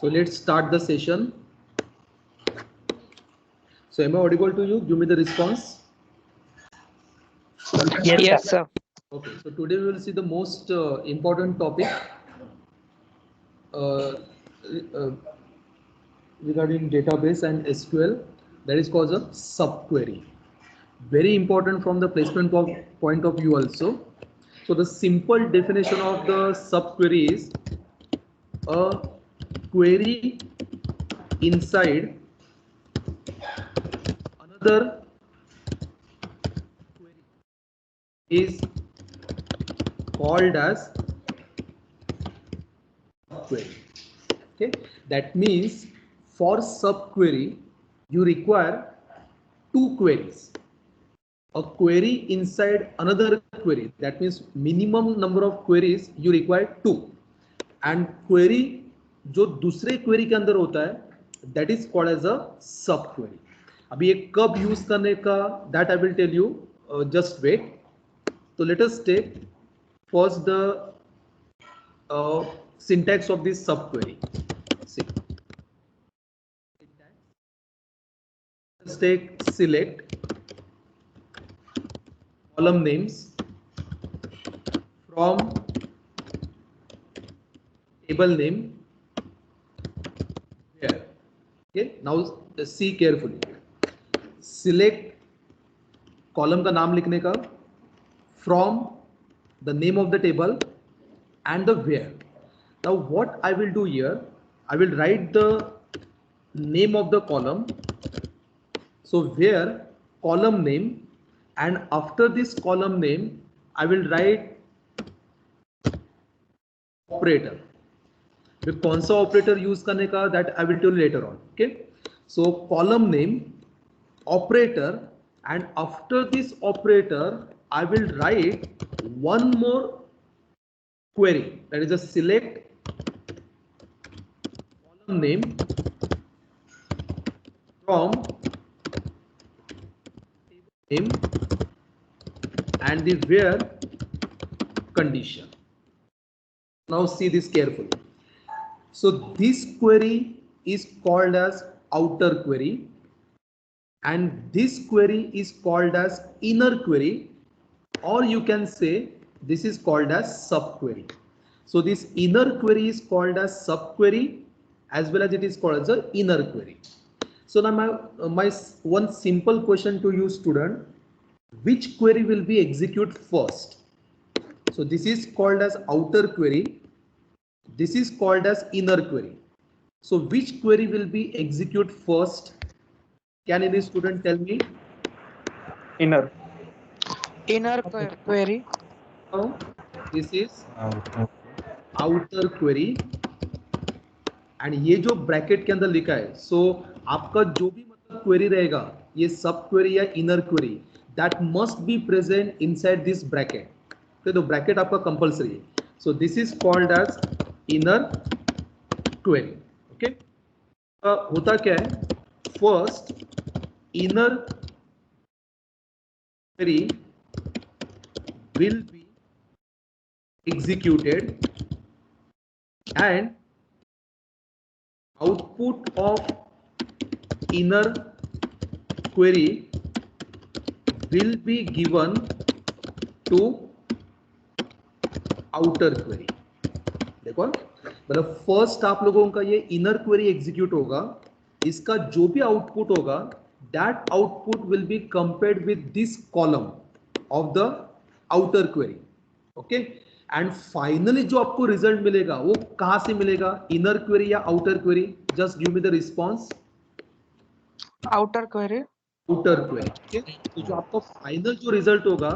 So let's start the session. So am I audible to you? Give me the response. Yes, sir. Okay, so today we will see the most important topic uh, uh, regarding database and SQL, that is called a subquery. Very important from the placement point of view also. So the simple definition of the subquery is a query inside another query is called as subquery. Okay, that means for subquery you require two queries. A query inside another query, that means minimum number of queries you require two, and query जो दूसरे query के अंदर होता है that is called as a subquery. अभी ये कब use करने का that I will tell you, just wait. So let us take first the syntax of this subquery. See, let's take select column names from table name here. Okay, now see carefully. Select column का नाम लिखने का from the name of the table and the where. Now what I will do here, I will write the name of the column. So where column name, and after this column name I will write operator. कौन सा operator use करने का that I will tell you later on. Okay, so column name, operator, and after this operator I will write one more query, that is a select column name from name and the where condition. Now see this carefully. So this query is called as outer query and this query is called as inner query, or you can say this is called as subquery. So this inner query is called as subquery as well as it is called as an inner query. So now my one simple question to you student, which query will be execute first? So this is called as outer query, this is called as inner query. So which query will be execute first? Can any student tell me? Inner query. Now this is outer query and ये जो bracket के अंदर लिखा है, सो आपका जो भी मतलब क्वेरी रहेगा, ये सब क्वेरी या inner query, that must be present inside this bracket. तो ब्रैकेट आपका कंपल्सरी है. So this is called as inner query. Okay, होता क्या है, first inner query will be executed and output of inner query will be given to outer query. देखो मतलब first आप लोगों का ये इनर क्वेरी एग्जीक्यूट होगा, इसका जो भी आउटपुट होगा that output will be compared with this column of the outer query. Okay, and finally जो आपको रिजल्ट मिलेगा वो कहां से मिलेगा, इनर क्वेरी या outer query? Just give me the response. Outer query. Outer query. Okay, तो जो आपका फाइनल जो रिजल्ट होगा,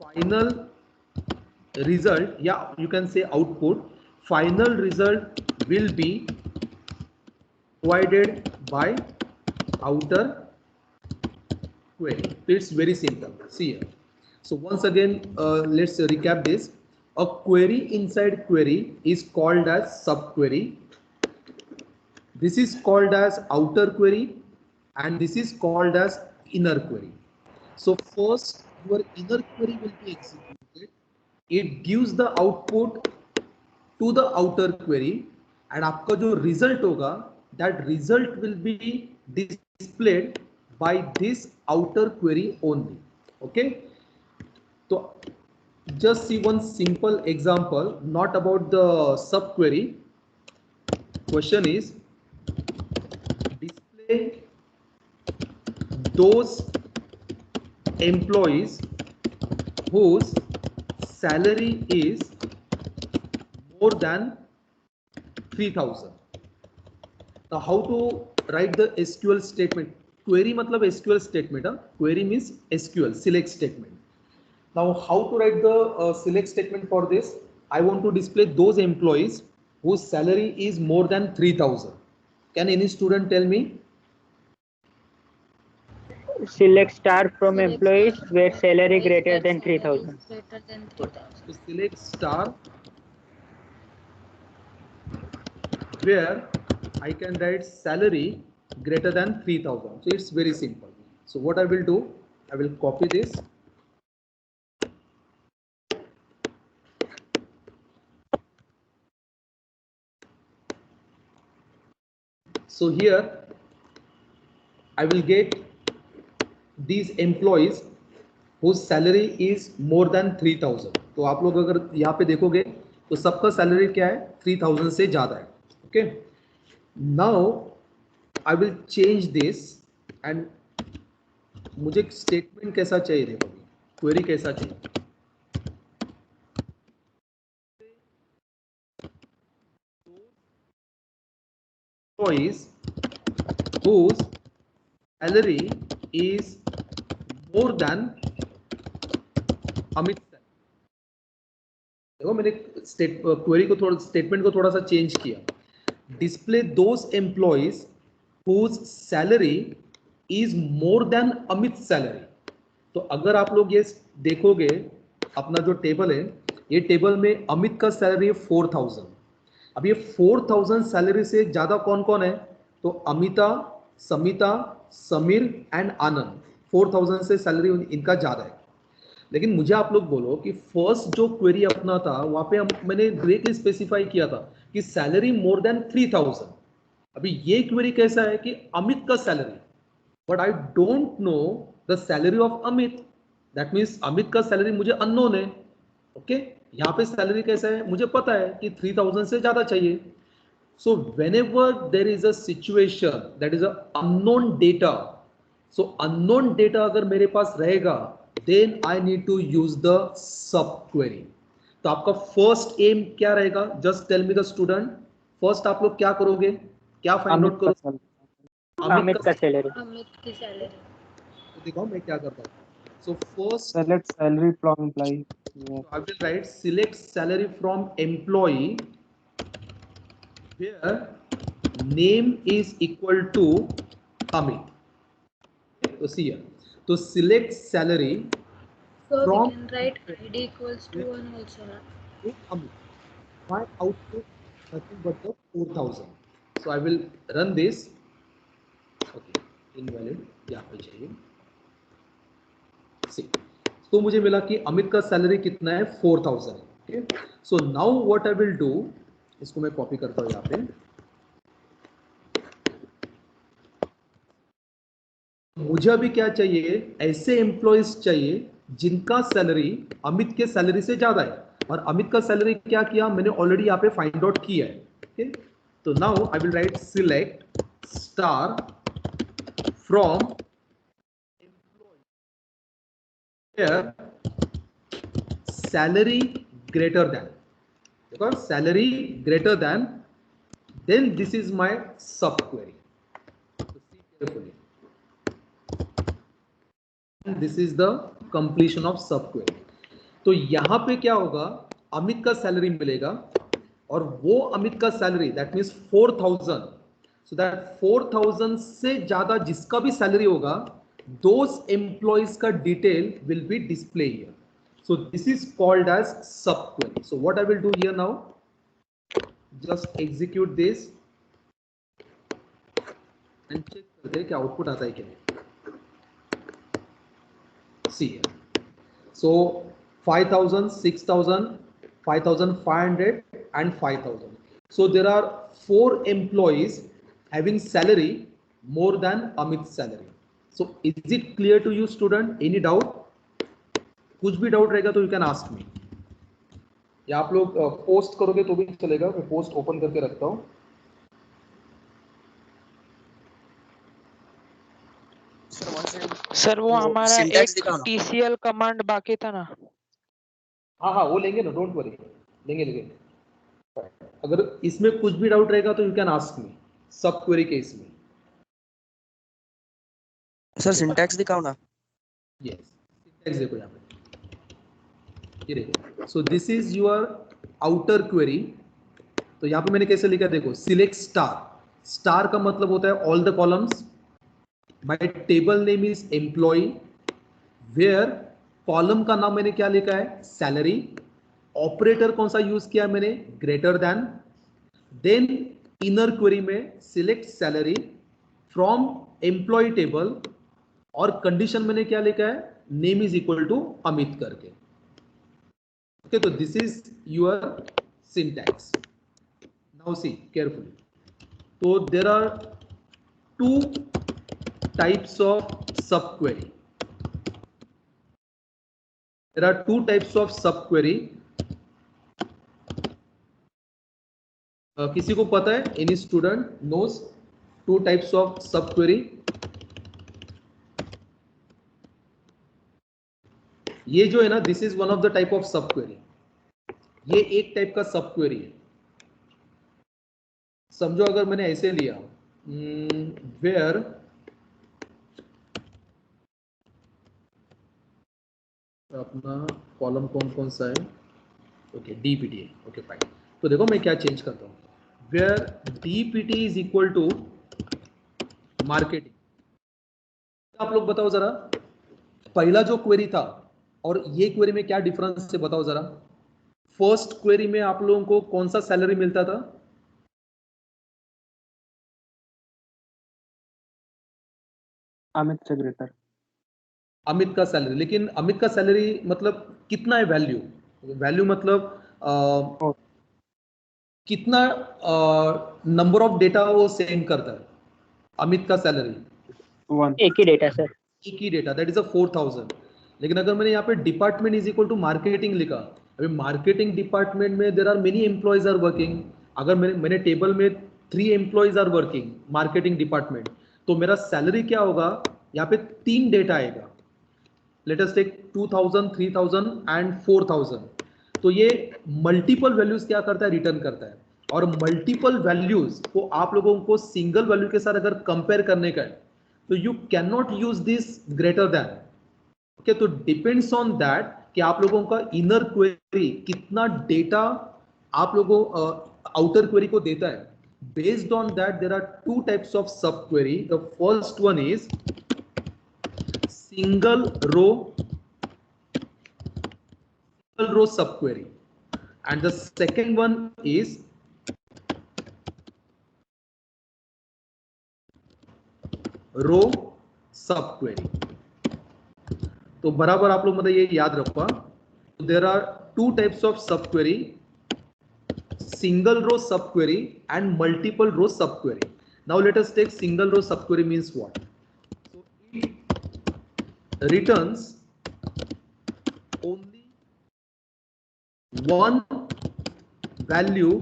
फाइनल रिजल्ट या you can say output, final result will be provided by outer query. It's very simple. See here. So once again, let's recap this. A query inside query is called as subquery. This is called as outer query, and this is called as inner query. So first, your inner query will be executed. It gives the output to the outer query, and आपका जो result होगा that result will be displayed by this outer query only. Okay, तो just see one simple example, not about the subquery. Question is display those employees whose salary is more than 3000. Now how to write the SQL statement? Query मतलब SQL statement. Query means SQL select statement. Now how to write the select statement for this? I want to display those employees whose salary is more than 3000. Can any student tell me? Select star from employees where salary greater than 3000. So select star where I can write salary greater than 3000. So it's very simple. So what I will do, I will copy this. So here I will get these employees whose salary is more than 3000. तो आप लोग अगर यहाँ पे देखोगे तो सबका salary क्या है 3000 से ज्यादा है. Okay, now I will change this and मुझे स्टेटमेंट कैसा चाहिए, देखो क्वेरी कैसा चाहिए. Employees whose salary is more than Amit. देखो मैंने क्वेरी को थोड़ा स्टेटमेंट को थोड़ा सा चेंज किया. Display those employees whose salary is more than Amit salary. तो अगर आप लोग ये देखोगे अपना जो टेबल है, ये टेबल में अमित का सैलरी है 4000. अब ये 4000 सैलरी से ज्यादा कौन कौन है, तो अमिता, समिता, समीर एंड आनंद. 4000 से सैलरी इनका ज्यादा है. लेकिन मुझे आप लोग बोलो कि फर्स्ट जो क्वेरी अपना था वहां पे मैंने डायरेक्टली स्पेसिफाई किया था कि सैलरी मोर देन 3000. अभी ये क्वेरी कैसा है कि अमित का salary, but I don't know the salary of Amit. That means Amit का सैलरी मुझे अननोन है. ओके, यहाँ पे सैलरी कैसा है मुझे पता है कि 3000 से ज्यादा चाहिए. सो whenever there is a situation that is a unknown data, so unknown data अगर मेरे पास रहेगा then I need to use the subquery. तो आपका फर्स्ट एम क्या रहेगा, just tell me the student. First आप लोग क्या करोगे, क्या फाइंड आउट करोगे? अमित का सैलरी. तो देखो मैं क्या करता हूँ. So first Select salary from employee. Yeah. I will write select salary from employee where name is equal to Amit. So see here. So select salary So from we can write ID equals to 1 also. Na? to Amit. My output nothing but the 4000. So I will run this. Okay, invalid. यहाँ पे चाहिए. See. तो मुझे मिला कि अमित का salary कितना है 4000. Okay, so now what I will do, इसको मैं कॉपी करता हूं यहाँ पे. मुझे अभी क्या चाहिए, ऐसे एम्प्लॉयज चाहिए जिनका सैलरी अमित के सैलरी से ज्यादा है. और अमित का सैलरी क्या किया मैंने ऑलरेडी यहाँ पे फाइंड आउट किया है. ओके, तो now I will write select star from salary greater than, because salary greater than, then this is my subquery. So see carefully. And this is the completion of subquery. तो यहां पे क्या होगा, अमित का salary मिलेगा और वो अमित का salary that means 4000. So that 4000 से ज्यादा जिसका भी सैलरी होगा those employees का detail will be displayed here. So this is called as subquery. So what I will do here now, just execute this and check करते हैं कि output आता है क्या नहीं. See here. So 5000, 6000, 5500 and 5000. So there are 4 employees having salary more than Amit's salary. So is it clear to you student? Any doubt? कुछ भी doubt रहेगा तो यू कैन आस्क मी, या आप लोग पोस्ट करोगे तो भी चलेगा, मैं पोस्ट ओपन करके रखता हूँ. सर वो हमारा एक TCL कमांड बाकी था ना. हाँ हाँ वो लेंगे ना, डोंट वरी, लेंगे. अगर इसमें कुछ भी डाउट रहेगा तो यू कैन आस्क मी सब क्वेरी केस में. सर सिंटैक्स दिखाओ ना. यस, सिंटैक्स देखो यहाँ पे, ये देखो. So this is your outer query. तो यहाँ पे मैंने कैसे लिखा देखो, सिलेक्ट स्टार. स्टार का मतलब होता है all the columns. My table name is employ, where column का नाम मैंने क्या लिखा है, सैलरी. ऑपरेटर कौन सा यूज किया मैंने, greater than. Then inner query में select salary from employ table, और कंडीशन मैंने क्या लिखा है, name is equal to Amit करके. ओके, तो this is your syntax. Now see carefully. तो there are 2 types of subquery. There are 2 types of subquery. किसी को पता है, any student knows 2 types of subquery? ये जो है ना, this is one of the type of subquery. ये एक टाइप का सबक्वेरी है. समझो अगर मैंने ऐसे लिया, where अपना कॉलम कौन सा है, ओके DPT है, ओके फाइन. तो देखो मैं क्या चेंज करता हूँ, where DPT is equal to marketing. आप लोग बताओ जरा, पहला जो क्वेरी था और ये क्वेरी में क्या डिफरेंस है बताओ जरा. फर्स्ट क्वेरी में आप लोगों को कौन सा सैलरी मिलता था, अमित से ग्रेटर. अमित का सैलरी. लेकिन अमित का सैलरी मतलब कितना है, वैल्यू मतलब कितना नंबर ऑफ डेटा वो सेंड करता है. अमित का सैलरी 1. एक ही डेटा सर. एक ही डेटा, दैट इज 4000. लेकिन अगर मैंने यहाँ पे department is equal to marketing लिखा, अभी मार्केटिंग डिपार्टमेंट में there are many employees are working. अगर मैंने टेबल में 3 employees are working marketing department, तो मेरा सैलरी क्या होगा, यहाँ पे 3 डेटा आएगा. Let us take 2000, 3000 and 4000. तो ये मल्टीपल वैल्यूज क्या करता है, रिटर्न करता है. और मल्टीपल वैल्यूज को आप लोगों को सिंगल वैल्यू के साथ अगर कंपेयर करने का है, तो you can not use this greater then. Okay, तो डिपेंड्स ऑन दैट कि आप लोगों का इनर क्वेरी कितना डेटा आप लोगों आउटर क्वेरी को देता है. Based on that there are 2 types of sub query. The first one is single row subquery, and the second one is row subquery. तो बराबर आप लोग मतलब ये याद रखो. there are 2 types of subquery, single row subquery and multiple row subquery. Now let us take single row subquery means what. Returns only one value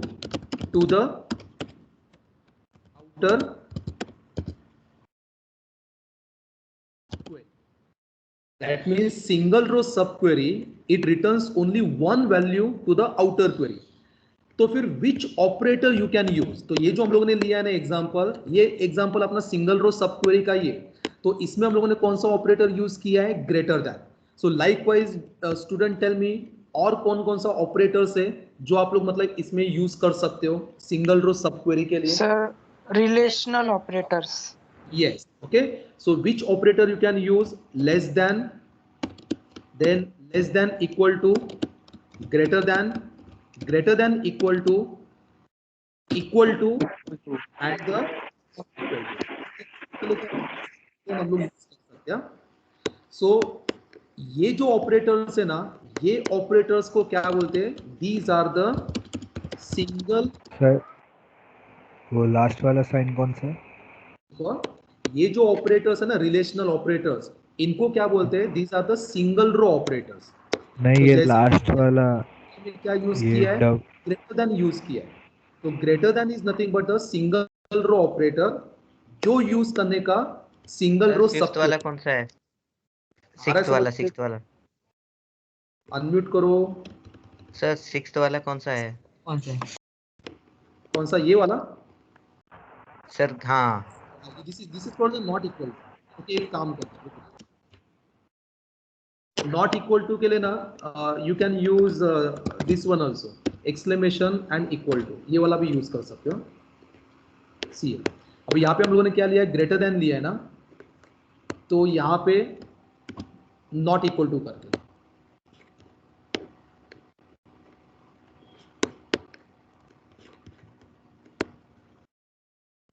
to the outer query. That means single row subquery, it returns only one value to the outer query. तो फिर which operator you can use. तो ये जो हम लोगों ने लिया है ना एग्जांपल, ये एग्जांपल अपना सिंगल रो सबक्वेरी का ही है. तो इसमें हम लोगों ने कौन सा ऑपरेटर यूज किया है, greater than. So likewise student tell me, और कौन सा ऑपरेटर्स है जो आप लोग मतलब इसमें यूज कर सकते हो सिंगल रो सबक्वेरी के लिए. Sir relational operators. Yes, okay. So which operator you can use, less than, than less than, equal to, greater than, equal to and the हम लोग यूज कर सकते हैं. सो ये जो ऑपरेटर्स है ना, ये ऑपरेटर्स को क्या बोलते हैं, दीज आर द सिंगल वो लास्ट वाला साइन कौन सा है? तो ये जो ऑपरेटर्स है ना, रिलेशनल ऑपरेटर्स, इनको क्या बोलते हैं? These are the single row operators. नहीं, तो ये जैसे लास्ट वाला, में क्या यूज ये किया है? डब ग्रेटर देन यूज किया है। तो greater than is nothing but the single row operator जो यूज करने का सिंगल रो फिफ्थ सब वाला कौन सा है? सिक्स्थ वाला अनम्यूट करो। सर, सिक्स्थ वाला कौन सा है? कौन सा? ये वाला? सर हाँ। This is called not equal. Okay, एक काम करते हैं, नॉट इक्वल टू के लिए ना you can use this one also, exclamation and equal to, ये वाला भी यूज कर सकते हो। सी, अब यहाँ पे हम लोगों ने क्या लिया है? ग्रेटर देन लिया है ना, तो यहाँ पे नॉट इक्वल टू करके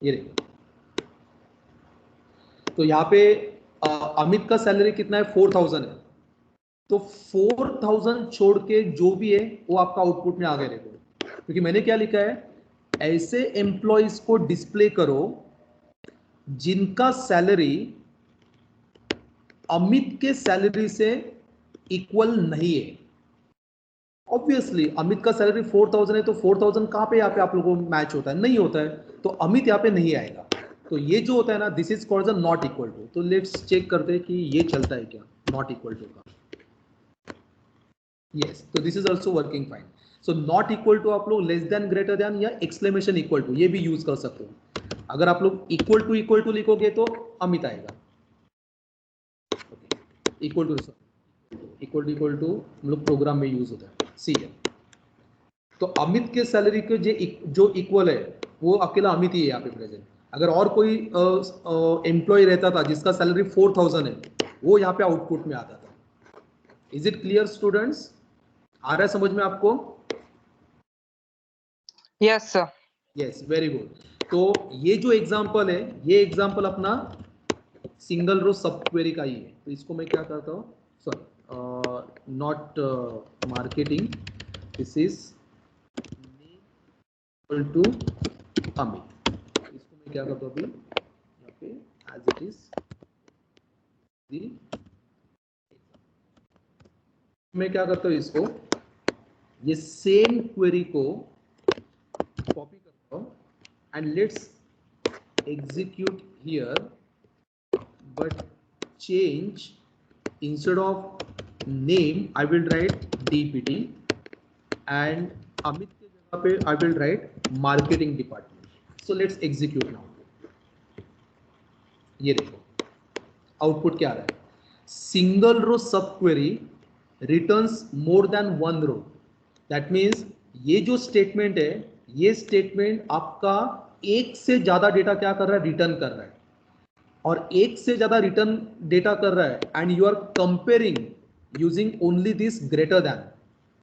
ये देखो। तो यहाँ पे अमित का सैलरी कितना है? 4000 है। तो 4000 छोड़ के जो भी है वो आपका आउटपुट में आ गया। देखो, क्योंकि मैंने क्या लिखा है, ऐसे एम्प्लॉयज को डिस्प्ले करो जिनका सैलरी अमित के सैलरी से इक्वल नहीं है। ऑब्वियसली अमित का सैलरी 4000 है, तो 4000 कहां पे यहाँ पे आप लोगों को मैच होता है? नहीं होता है, तो अमित यहाँ पे नहीं आएगा। तो ये जो होता है ना, this is called not equal to. तो लेट्स चेक करते हैं कि ये चलता है क्या नॉट इक्वल टू का। यस, तो this is also working fine. So not equal to आप लोग लेस देन, ग्रेटर देन या एक्सक्लेमेशन इक्वल टू ये भी यूज कर सकते हो। अगर आप लोग इक्वल टू लिखोगे तो अमित आएगा। इक्वल टू हम लोग प्रोग्राम में यूज होता है। सी है, तो अमित के सैलरी के जो इक्वल है वो अकेला अमित ही है यहाँ पे प्रेजेंट। अगर और कोई एम्प्लॉय रहता था जिसका सैलरी 4000 है, वो यहाँ पे आउटपुट में आता था। Is it clear students? आ रहा है समझ में आपको? Yes sir. Yes, very good. तो ये जो एग्जांपल है, ये एग्जांपल अपना सिंगल रो सब क्वेरी का ही है। तो इसको मैं क्या करता हूँ, sorry, not marketing, this is equal to Amit. इसको मैं क्या करता हूँ अभी यहाँ पे एज इट इज दी, मैं क्या करता हूँ इसको, ये सेम क्वेरी को कॉपी करता हूँ and let's execute here, but change, instead of name I will write dpt and Amit के जगह पे I will write marketing department. So let's execute now. ये देखो आउटपुट क्या आ रहा है, single row sub query returns more than one row. That means ये जो स्टेटमेंट है, ये स्टेटमेंट आपका एक से ज्यादा डेटा क्या कर रहा है? रिटर्न कर रहा है। और एक से ज्यादा रिटर्न डेटा कर रहा है and you are comparing using only this greater than.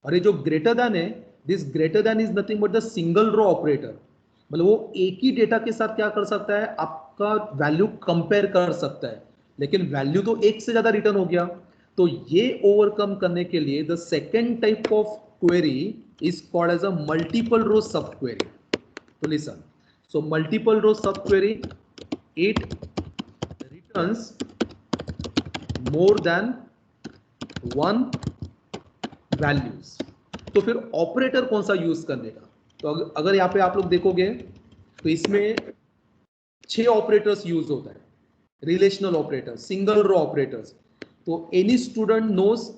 और ये जो ग्रेटर देन है, this greater than is nothing but the single row operator. मतलब वो एक ही डेटा के साथ क्या कर सकता है? आपका वैल्यू कंपेयर कर सकता है, लेकिन वैल्यू तो एक से ज्यादा रिटर्न हो गया। तो ये ओवरकम करने के लिए the second type of query is called as a multiple row sub query. तो listen, so multiple row subquery, it returns more than one values। तो फिर ऑपरेटर कौन सा यूज करने का? तो अगर यहाँ पे आप लोग देखोगे तो इसमें 6 ऑपरेटर्स यूज होता है, relational operator, single row operators. तो एनी स्टूडेंट नोस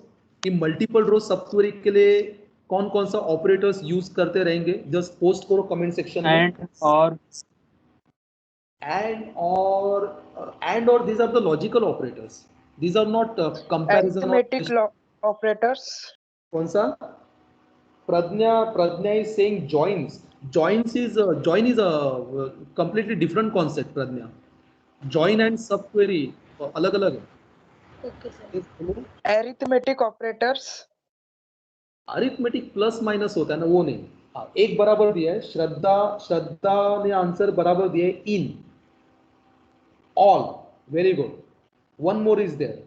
कि मल्टीपल रो सबक्वेरी के लिए कौन कौन सा ऑपरेटर्स यूज करते रहेंगे? जस्ट पोस्ट करो कमेंट सेक्शन में। एंड और and or these are the logical operators, these are not comparison Arithmetic operators. कौन सा? Pradnya is saying joins is join is a completely different concept Pradnya. Join and subquery अलग अलग है। Okay, sir. Arithmetic operators. Arithmetic plus minus होता है ना, वो नहीं। हाँ, एक बराबर दिया है, श्रद्धा ने आंसर बराबर दिया है, इन all, very good. One more is there,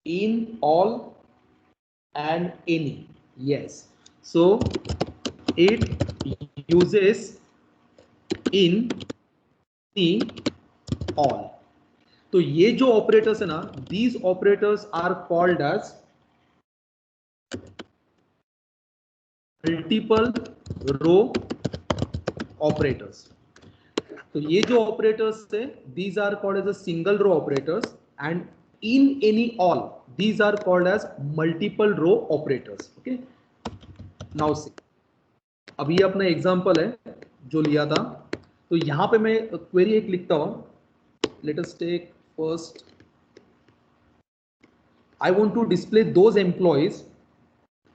in, all and any. Yes, so it uses in the all. तो ये जो ऑपरेटर्स है ना, these operators are called as multiple row operators. तो ये जो ऑपरेटर्स है, these are called as a single row operators, and in any all these are called as multiple row operators. Okay, now see, अब ये अपना example है जो लिया था, तो यहां पे मैं क्वेरी एक लिखता हूं. Let us take first, I want to display those employees.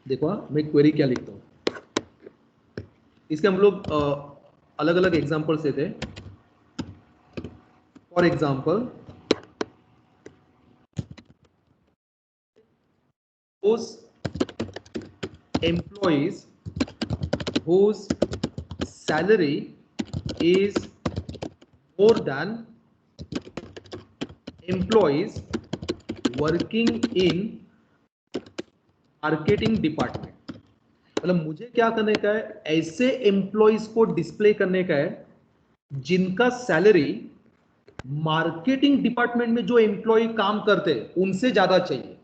देखो मैं क्वेरी क्या लिखता हूं, इसके हम लोग अलग अलग एग्जांपल से थे. For example, those employees whose salary is more than employees working in marketing department. मतलब मुझे क्या करने का है, ऐसे एम्प्लॉइज को डिस्प्ले करने का है जिनका सैलरी मार्केटिंग डिपार्टमेंट में जो एम्प्लॉय काम करते हैं उनसे ज्यादा चाहिए.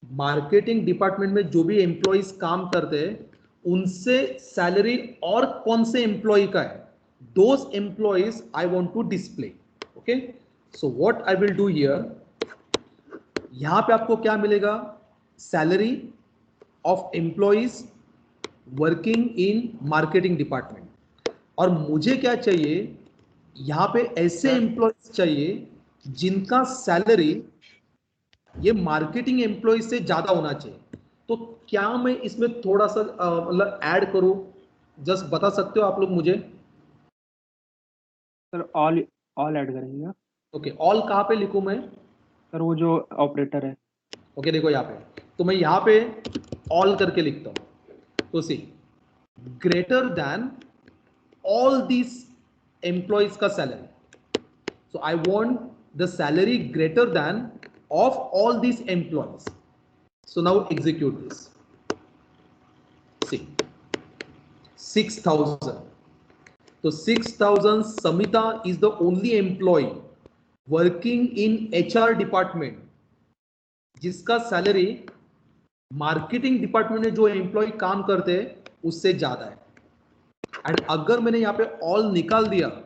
मार्केटिंग डिपार्टमेंट में जो भी एम्प्लॉइज काम करते हैं उनसे सैलरी और कौन से एम्प्लॉय का है, those employees I want to display. Okay, so what I will do here, यहां पे आपको क्या मिलेगा, salary of employees working in marketing department. और मुझे क्या चाहिए, यहां पे ऐसे एम्प्लॉइज चाहिए जिनका सैलरी ये मार्केटिंग एम्प्लॉय से ज्यादा होना चाहिए. तो क्या मैं इसमें थोड़ा सा मतलब ऐड करूं, जस्ट बता सकते हो आप लोग मुझे? सर ऑल ऐड करेंगे. ओके, ऑल कहां पे लिखूं मैं? सर वो जो ऑपरेटर है. ओके, देखो यहाँ पे, तो मैं यहाँ पे ऑल करके लिखता हूं. तो see, greater than all this employees का salary. So I want the salary greater than of all these employees. So now execute this. See, 6,000. So 6,000, Samita is the only employee working in HR department जिसका salary marketing department में जो employ काम करते हैं उससे ज्यादा है. And अगर मैंने यहां पे ऑल निकाल दिया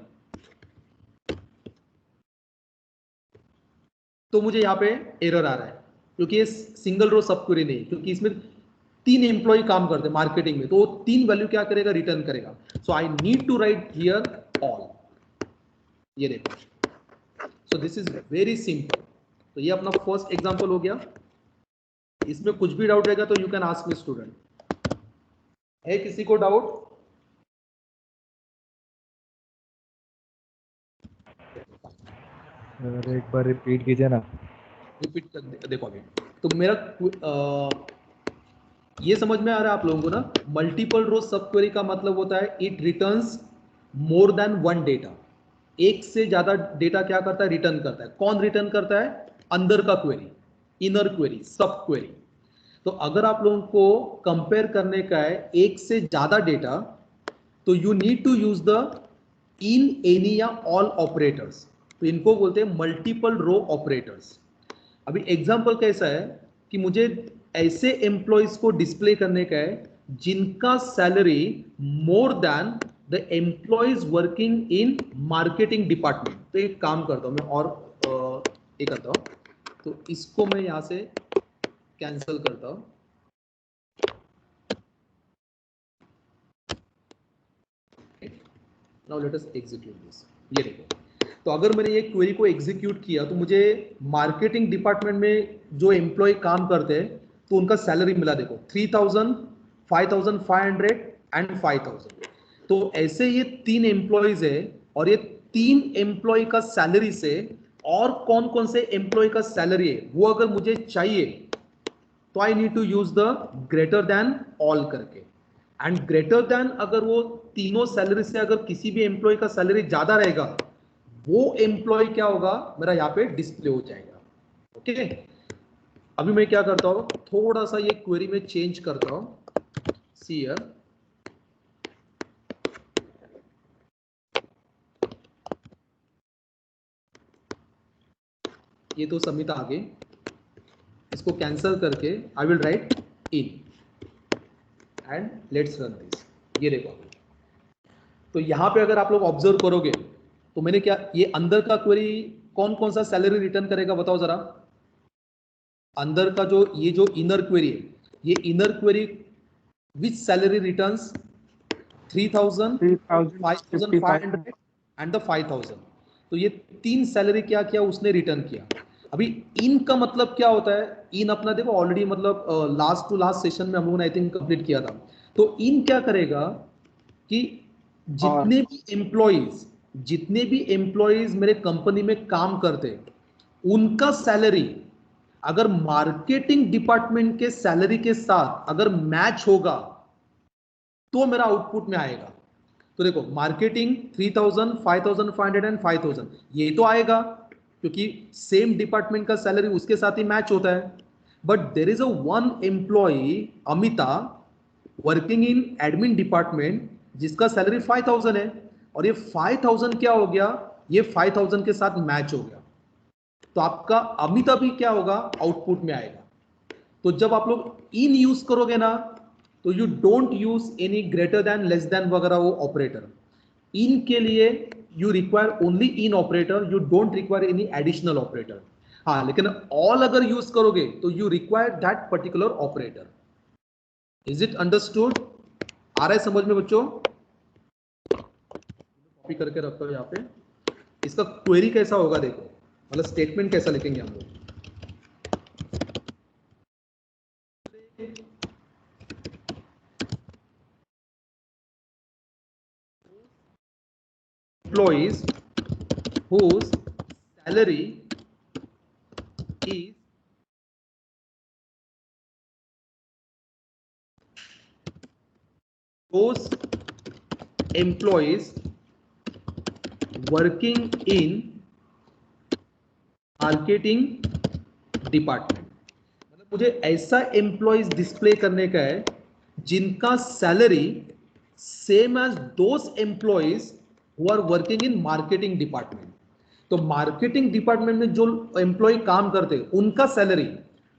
तो मुझे यहाँ पे एरर आ रहा है, क्योंकि ये सिंगल रो सब क्वेरी नहीं, क्योंकि इसमें 3 एम्प्लॉय काम करते हैं मार्केटिंग में, तो 3 वैल्यू क्या करेगा, रिटर्न करेगा. So I need to write here all. ये देखो, so this is very simple. तो ये अपना फर्स्ट एग्जांपल हो गया. इसमें कुछ भी डाउट रहेगा तो you can ask me student. है किसी को डाउट? एक बार रिपीट कीजिए ना. रिपीट कर देखो अभी. तो मेरा ये समझ में आ रहा है आप लोगों को ना, मल्टीपल रो सब क्वेरी का मतलब होता है it returns more than one data. एक से ज्यादा डेटा क्या करता है, रिटर्न करता है. कौन रिटर्न करता है? अंदर का क्वेरी, इनर क्वेरी, सब क्वेरी. तो अगर आप लोगों को कंपेयर करने का है एक से ज्यादा डेटा, तो you need to use the in, any or all operators. तो इनको बोलते हैं मल्टीपल रो ऑपरेटर्स. अभी एग्जांपल कैसा है कि मुझे ऐसे एम्प्लॉइज को डिस्प्ले करने का है जिनका salary more than the employees working in marketing department. तो एक काम करता हूं मैं, और एक करता हूं, तो इसको मैं यहां से कैंसिल करता हूं. Now let us execute this. ये देखो, तो अगर मैंने ये क्वेरी को एग्जीक्यूट किया तो मुझे मार्केटिंग डिपार्टमेंट में जो एम्प्लॉय काम करते हैं तो उनका सैलरी मिला. देखो 3,000, 5,500 एंड 5,000. तो ऐसे ये 3 एम्प्लॉयज है, और ये 3 एम्प्लॉय का सैलरी से और कौन कौन से एम्प्लॉय का सैलरी है वो अगर मुझे चाहिए तो I need to use the greater than all करके. एंड ग्रेटर देन, अगर वो तीनों सैलरी से अगर किसी भी एम्प्लॉय का सैलरी ज्यादा रहेगा, वो एम्प्लॉय क्या होगा, मेरा यहाँ पे डिस्प्ले हो जाएगा. ओके, अभी मैं क्या करता हूँ, थोड़ा सा ये क्वेरी में चेंज करता हूँ. सी हियर, ये तो समिता आगे, इसको कैंसिल करके I will write in and let's run this. ये देखो, तो यहाँ पे अगर आप लोग ऑब्जर्व करोगे तो मैंने क्या, ये अंदर का क्वेरी कौन कौन सा सैलरी रिटर्न करेगा बताओ जरा। अंदर का जो ये जो इनर क्वेरी है, ये inner query which salary returns 3000, 5500 and the 5000। तो ये तीन सैलरी क्या किया उसने रिटर्न किया। अभी इन का मतलब क्या होता है, इन अपना देखो ऑलरेडी मतलब लास्ट टू लास्ट सेशन में हम लोगों ने आई थिंक कंप्लीट किया था। तो इन क्या करेगा कि जितने भी एम्प्लॉइज मेरे कंपनी में काम करते उनका सैलरी अगर मार्केटिंग डिपार्टमेंट के सैलरी के साथ अगर मैच होगा तो मेरा आउटपुट में आएगा। तो देखो मार्केटिंग 3000, 5500 एंड 5000 ये तो आएगा क्योंकि सेम डिपार्टमेंट का सैलरी उसके साथ ही मैच होता है। But there is a one employee Amita working in admin department जिसका सैलरी 5000 है और ये 5000 क्या हो गया, ये 5000 के साथ मैच हो गया। तो आपका अमिता भी क्या होगा, आउटपुट में आएगा। तो जब आप लोग इन यूज करोगे ना तो you don't use any greater than less than वगैरह वो ऑपरेटर। इन के लिए you require only in operator, you don't require any additional operator. हाँ, लेकिन ऑल अगर यूज करोगे तो you require that particular operator. Is it understood? आ रहा है समझ में बच्चों? कॉपी करके रखो यहाँ पे। इसका क्वेरी कैसा होगा देखो, मतलब स्टेटमेंट कैसा लिखेंगे हम लोग। Employees whose salary is those employees working in marketing department। मतलब मुझे ऐसा एम्प्लॉयज डिस्प्ले करने का है जिनका salary same as those employees who are working in marketing department. तो मार्केटिंग डिपार्टमेंट में जो एम्प्लॉय काम करते हैं उनका सैलरी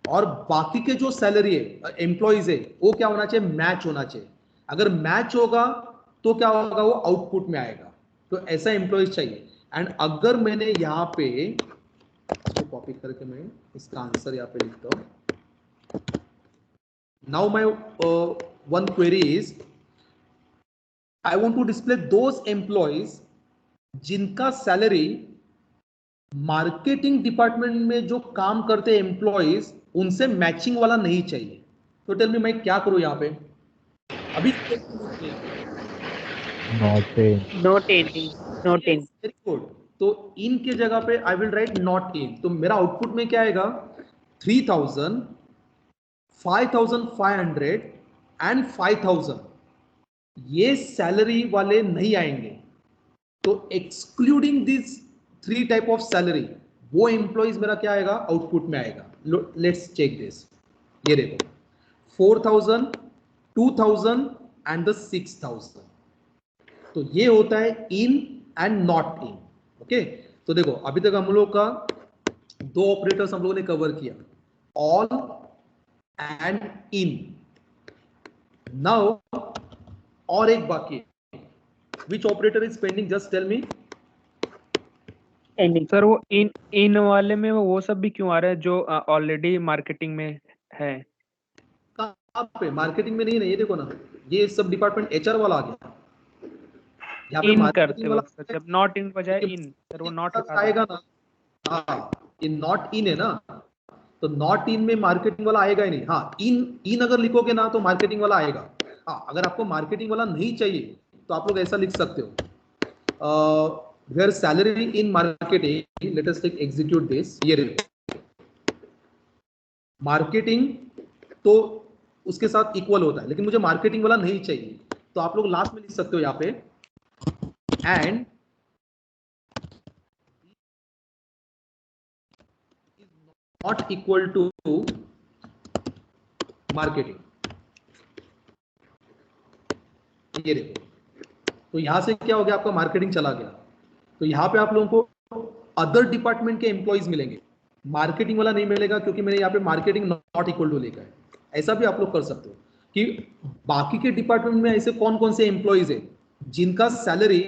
और बाकी के जो सैलरी है एम्प्लॉयज है वो क्या होना चाहिए, मैच होना चाहिए। अगर मैच होगा तो क्या होगा, वो आउटपुट में आएगा। तो ऐसा एम्प्लॉयज चाहिए। एंड अगर मैंने यहाँ पे इसको कॉपी करके मैं इसका आंसर यहाँ पे लिखता हूं। Now my one query is I want to display those employees जिनका सैलरी मार्केटिंग डिपार्टमेंट में जो काम करते एम्प्लॉयज उनसे मैचिंग वाला नहीं चाहिए। तो टेल मी मैं क्या करूं यहाँ पे अभी। Not in. Very good. तो इन के जगह पे I will write not in. तो मेरा आउटपुट में क्या आएगा, 3000, 5500 एंड 5000 ये सैलरी वाले नहीं आएंगे। तो excluding this 3 type of salary वो एम्प्लॉइज मेरा क्या आएगा, आउटपुट में आएगा। Let's check this. ये देखो 4000, 2000 एंड द 6000। तो ये होता है in and not in. Okay, तो देखो अभी तक हम लोग का 2 ऑपरेटर्स हम लोगों ने कवर किया, ऑल एंड इन। नाउ और एक बाकी, which operator is pending, just tell me. Any. Sir वो इन वाले में वो सब भी क्यों आ रहा है जो ऑलरेडी मार्केटिंग में है? कहाँ पे मार्केटिंग में नहीं है, ये देखो ना, ये सब डिपार्टमेंट एचआर वाला आ गया। यहाँ पे इन marketing करते वाला वक्त जब नॉट इन बजाय इन, सर वो नॉट हटा आएगा ना। हाँ, ये नॉट इन है ना, तो नॉट इन में मार्केटिंग वाला आएगा ही नहीं। हाँ, इन अगर लिखोगे ना तो मार्केटिंग वाला आएगा। हाँ, अगर आपको मार्केटिंग वाला नहीं चाहिए तो आप लोग ऐसा लिख सकते हो, where salary in marketing, let us take execute this. ये मार्केटिंग तो उसके साथ इक्वल होता है, लेकिन मुझे मार्केटिंग वाला नहीं चाहिए, तो आप लोग लास्ट में लिख सकते हो यहाँ पे and not equal to marketing. ये देखो, तो यहां से क्या हो गया, आपका मार्केटिंग चला गया। तो यहां पे आप लोगों को अदर डिपार्टमेंट के एम्प्लॉइज मिलेंगे। मार्केटिंग वाला नहीं मिलेगा क्योंकि मैंने यहाँ पे मार्केटिंग नॉट इक्वल टू लिखा है। ऐसा भी आप लोग कर सकते हो कि बाकी के डिपार्टमेंट में ऐसे कौन कौन से एम्प्लॉइज है जिनका salary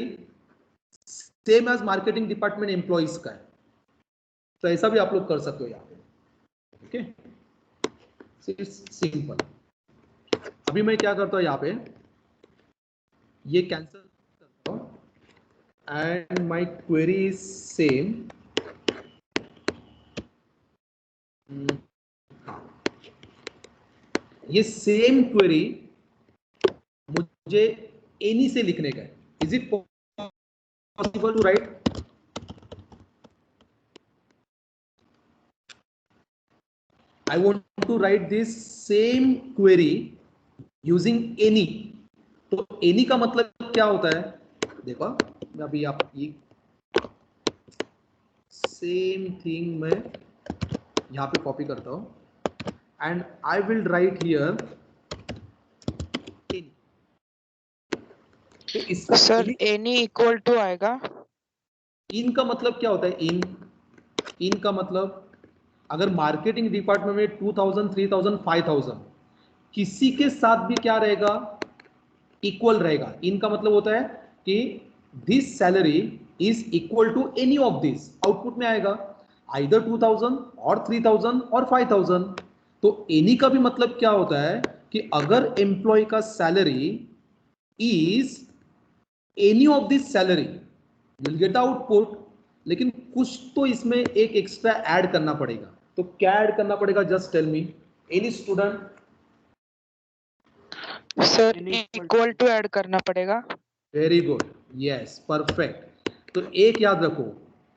same as marketing department employees का है, तो ऐसा भी आप लोग कर सकते हो यहाँ पे। Okay, simple. अभी मैं क्या करता हूँ यहाँ पे, ये कैंसिल करता हूँ and my query is same. ये सेम क्वेरी मुझे एनी से लिखने का है। Is it possible to write? I want to write this same query using any। तो any का मतलब क्या होता है? देखो मैं अभी आप ये सेम थिंग मैं यहाँ पे कॉपी करता हूँ and I will write here any। तो इसका सर एनी इक्वल टू आएगा। इन का मतलब क्या होता है? इन का मतलब अगर मार्केटिंग डिपार्टमेंट में 2000, 3000, 5000 किसी के साथ भी क्या रहेगा? इक्वल रहेगा। इनका मतलब होता है कि this salary is equal to any of this. Output में आएगा आइदर 2000 और 3000 और 5000। तो एनी का भी मतलब क्या होता है कि अगर एम्प्लॉय का salary is any of this salary will get output. लेकिन कुछ तो इसमें एक एक्स्ट्रा ऐड करना पड़ेगा। तो क्या ऐड करना पड़ेगा? Just tell me any student. Sir equal to add करना पड़ेगा। Very good, yes, perfect. तो एक याद रखो,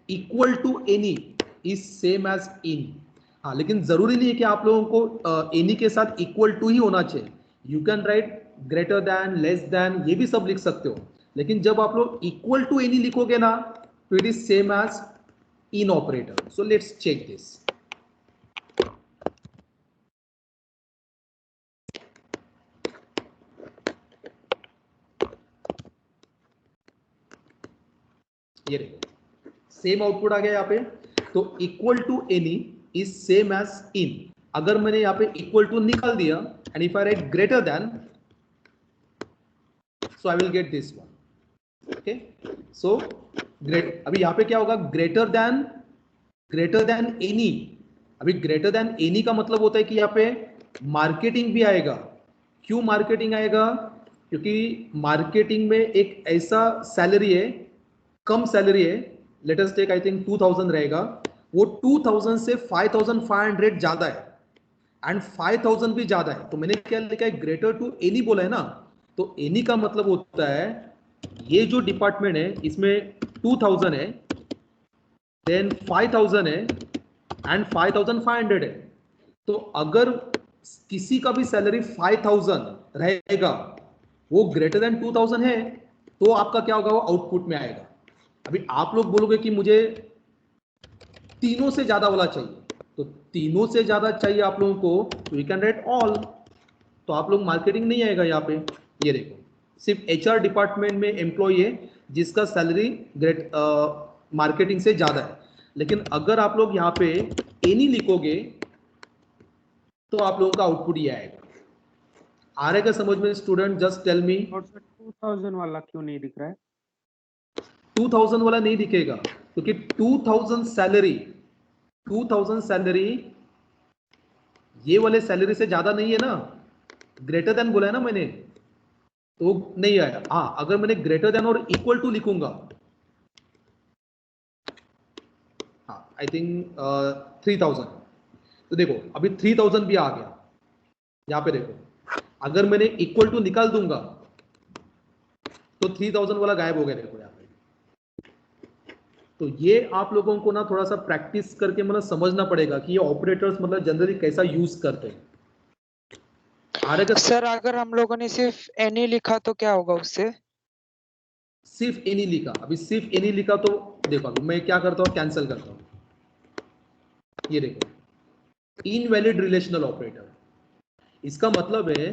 equal to any is same as in. हाँ, लेकिन जरूरी नहीं है कि आप लोगों को एनी के साथ इक्वल टू ही होना चाहिए। You can write greater than, less then, ये भी सब लिख सकते हो। लेकिन जब आप लोग इक्वल टू एनी लिखोगे ना तो it is same as in operator. So let's check this. ये देखो सेम आउटपुट आ गया यहाँ पे। तो equal to any is same as in. अगर मैंने यहाँ पे इक्वल टू निकाल दिया and if I write greater than, so I will get this one. Okay, so great. अभी यहाँ पे क्या होगा? Greater than any. अभी ग्रेटर देन एनी का मतलब होता है कि यहाँ पे मार्केटिंग भी आएगा। क्यों मार्केटिंग आएगा? क्योंकि मार्केटिंग में एक ऐसा सैलरी है, कम सैलरी है, let us take I think 2000 रहेगा। वो 2000 से 5500 ज्यादा है एंड 5000 भी ज्यादा है। तो मैंने क्या लिखा है? ग्रेटर टू एनी बोला है ना। तो एनी का मतलब होता है ये जो डिपार्टमेंट है इसमें 2000 है, देन 5000 है एंड 5500 है। तो अगर किसी का भी सैलरी 5000 रहेगा, वो ग्रेटर देन 2000 है, तो आपका क्या होगा? वो आउटपुट में आएगा। अभी आप लोग बोलोगे कि मुझे तीनों से ज्यादा वाला चाहिए, तो तीनों से ज्यादा चाहिए आप लोगों को, तो यू कैन राइट ऑल। तो आप लोग मार्केटिंग नहीं आएगा यहाँ पे। ये देखो सिर्फ एचआर डिपार्टमेंट में एम्प्लॉय है जिसका सैलरी ग्रेट मार्केटिंग से ज्यादा है। लेकिन अगर आप लोग यहाँ पे एनी लिखोगे तो आप लोगों का आउटपुट ये आएगा। आ रहेगा समझ में स्टूडेंट? Just tell me. और सर 2000 वाला क्यों नहीं दिख रहा है? 2000 वाला नहीं दिखेगा क्योंकि 2000 सैलरी ये वाले सैलरी से ज्यादा नहीं है ना। ग्रेटर देन बोला है ना मैंने, तो नहीं आया। हाँ, अगर मैंने ग्रेटर देन और इक्वल टू लिखूंगा, हाँ आई थिंक 3000। तो देखो अभी 3000 भी आ गया। यहाँ पे देखो अगर मैंने इक्वल टू निकाल दूंगा तो 3000 वाला गायब हो गया। देखो यहाँ पे। तो ये आप लोगों को ना थोड़ा सा प्रैक्टिस करके मतलब समझना पड़ेगा कि ये ऑपरेटर्स मतलब जनरली कैसा यूज करते हैं। सर अगर हम लोगों ने सिर्फ एनी लिखा तो क्या होगा उससे? सिर्फ एनी लिखा, अभी सिर्फ एनी लिखा तो देखो अभी मैं क्या करता हूँ, कैंसिल करता हूँ। ये देखो इनवैलिड रिलेशनल ऑपरेटर। इसका मतलब है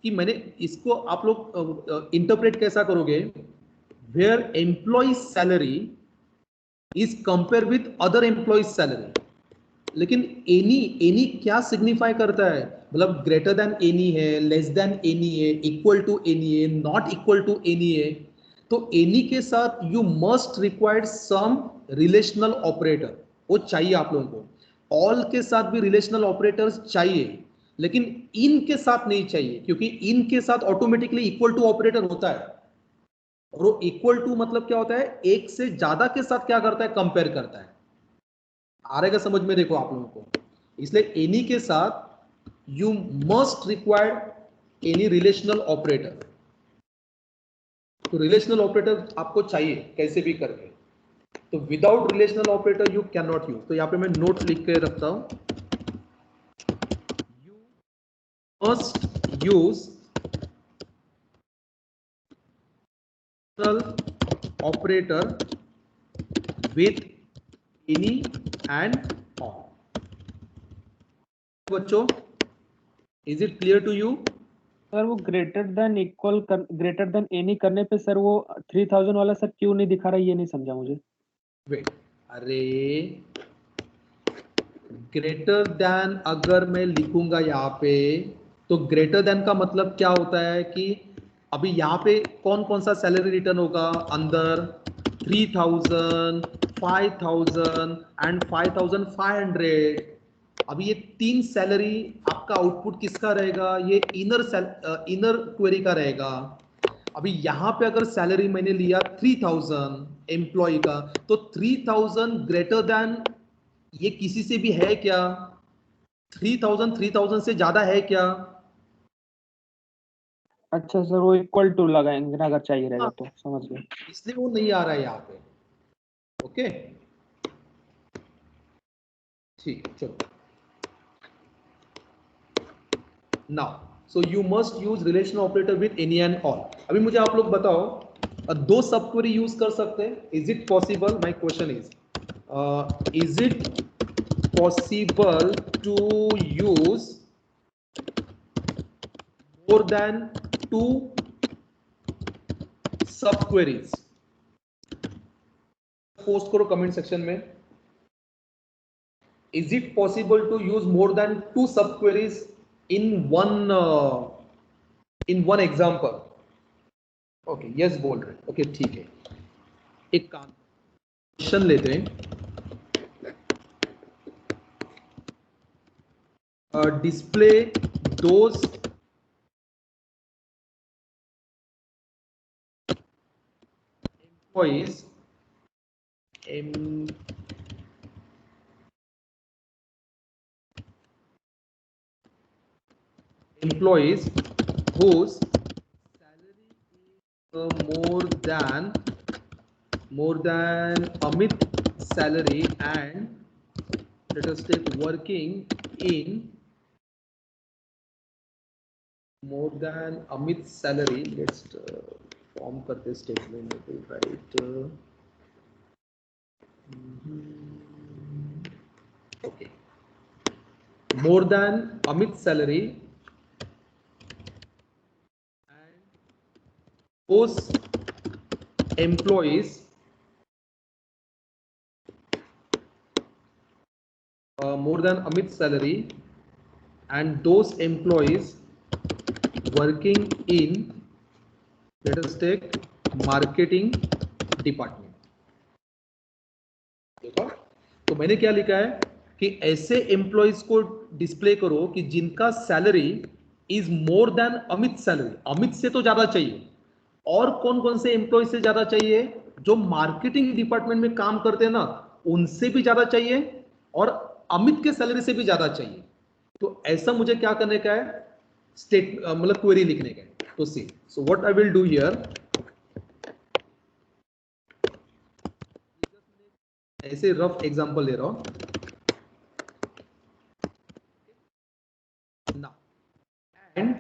कि मैंने इसको आप लोग इंटरप्रेट कैसा करोगे? Where employee salary is compared with other employees salary। लेकिन एनी क्या सिग्निफाई करता है, मतलब ग्रेटर देन एनी है, लेस देन एनी है, इक्वल टू एनी है, नॉट इक्वल टू एनी है। तो एनी के साथ you must required some relational operator, वो चाहिए आप लोगों को। ऑल के साथ भी रिलेशनल ऑपरेटर्स चाहिए, लेकिन इन के साथ नहीं चाहिए, क्योंकि इन के साथ ऑटोमेटिकली इक्वल टू ऑपरेटर होता है। और वो इक्वल टू मतलब क्या होता है, एक से ज्यादा के साथ क्या करता है, कंपेयर करता है। आ रहेगा समझ में, देखो आप लोगों को। इसलिए एनी के साथ you must required any relational operator. तो रिलेशनल ऑपरेटर आपको चाहिए कैसे भी करके। तो without relational operator you can not use. तो यहां पे मैं नोट लिख के रखता हूं, you must use operator with any and all. बच्चों, is it clear to you? Sir वो ग्रेटर देन एनी करने पे सर वो 3000 वाला सर क्यों नहीं दिखा रहा, ये नहीं समझा मुझे। वेट, अरे ग्रेटर देन अगर मैं लिखूंगा यहाँ पे, तो ग्रेटर देन का मतलब क्या होता है कि अभी यहाँ पे कौन कौन सा सैलरी रिटर्न होगा अंदर, 3000, 5000 एंड 5500। अभी ये तीन सैलरी आपका आउटपुट किसका रहेगा, ये इनर क्वेरी का रहेगा। अभी यहां पे अगर सैलरी मैंने लिया 3000 एम्प्लॉय का, तो 3000 ग्रेटर देन ये किसी से भी है क्या, 3000 से ज्यादा है क्या? अच्छा सर, वो इक्वल टू लगाएंगे ना अगर चाहिए रहेगा हाँ, तो, समझ गए। इसलिए वो नहीं आ रहा है यहाँ पे। ओके, ठीक है, चलो। Now so you must use relation operator with any and all. अभी मुझे आप लोग बताओ, दो सब क्वेरी यूज कर सकते हैं, is it possible? My question is it possible to use more than two sub queries? Post करो कमेंट सेक्शन में, is it possible to use more than two sub queries in one example? Okay, yes बोल रहे, okay ठीक है। एक काम, question लेते हैं, display those employees employees whose salary is more than Amit's salary, and let us take working in more than Amit's salary. Let's form करते statement will write okay, more than Amit's salary and those employees more than Amit's salary and those employees working in, let us take marketing department। देखो, तो मैंने क्या लिखा है कि ऐसे employees को डिस्प्ले करो कि जिनका salary is more than Amit salary, Amit से तो ज्यादा चाहिए। और कौन कौन से एम्प्लॉय से ज्यादा चाहिए, जो मार्केटिंग डिपार्टमेंट में काम करते हैं ना, उनसे भी ज्यादा चाहिए, और अमित के सैलरी से भी ज्यादा चाहिए। तो ऐसा मुझे क्या करने का है, स्टेट मतलब क्वेरी लिखने का है। तो see, so what I will do here, ऐसे रफ एग्जांपल ले रहा हूं ना, and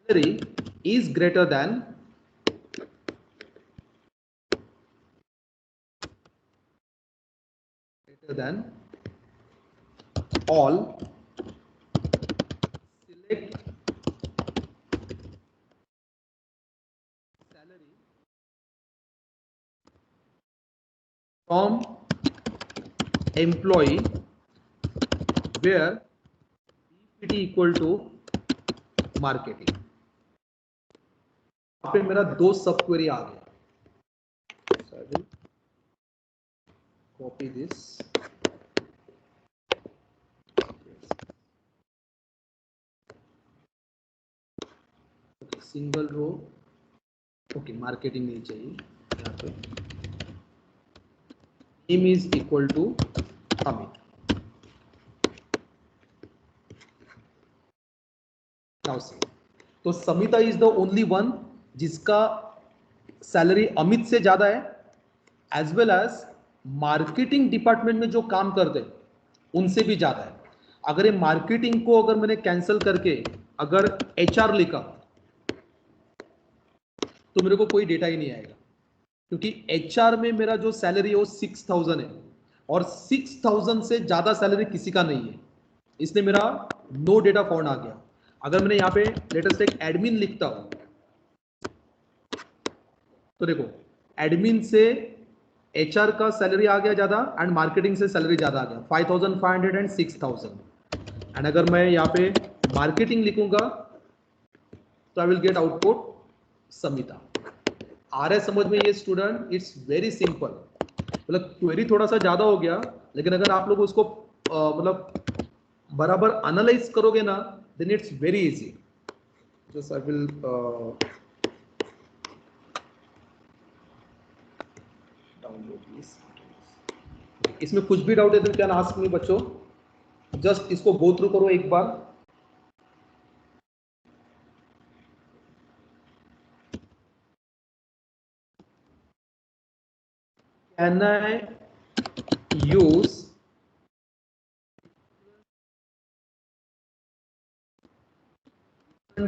salary is greater than all, select salary from employ where DPT equal to marketing. यहाँ पे मेरा 2 सब क्वेरी आ गया। So I will copy this. Single row, okay marketing नहीं चाहिए यहाँ पे। Name is equal to Amit. Now see, तो Samita is the only one जिसका सैलरी अमित से ज्यादा है, as well as marketing department में जो काम करते हैं उनसे भी ज्यादा है। अगर ये मार्केटिंग को अगर मैंने कैंसिल करके अगर HR लिखा तो मेरे को कोई डेटा ही नहीं आएगा, क्योंकि HR में मेरा जो सैलरी है वो 6000 है और 6000 से ज्यादा सैलरी किसी का नहीं है, इसलिए मेरा नो डेटा फाउंड आ गया। अगर मैंने यहाँ पे लेटेस्ट एक एडमिन लिखता हूं तो देखो एडमिन से HR का सैलरी आ गया ज्यादा एंड मार्केटिंग से सैलरी ज्यादा आ गया 5500 एंड 6000। एंड अगर मैं यहाँ पे मार्केटिंग लिखूंगा तो I will get output Samita. आ रहा है समझ में ये स्टूडेंट? It's very simple. मतलब क्वेरी थोड़ा सा ज्यादा हो गया, लेकिन अगर आप लोग उसको मतलब बराबर एनालाइज करोगे ना, then it's very easy. Just I will download this. इसमें कुछ भी डाउट है तो कैन आस्क मी बच्चों, जस्ट इसको गो थ्रू करो एक बार। Can I use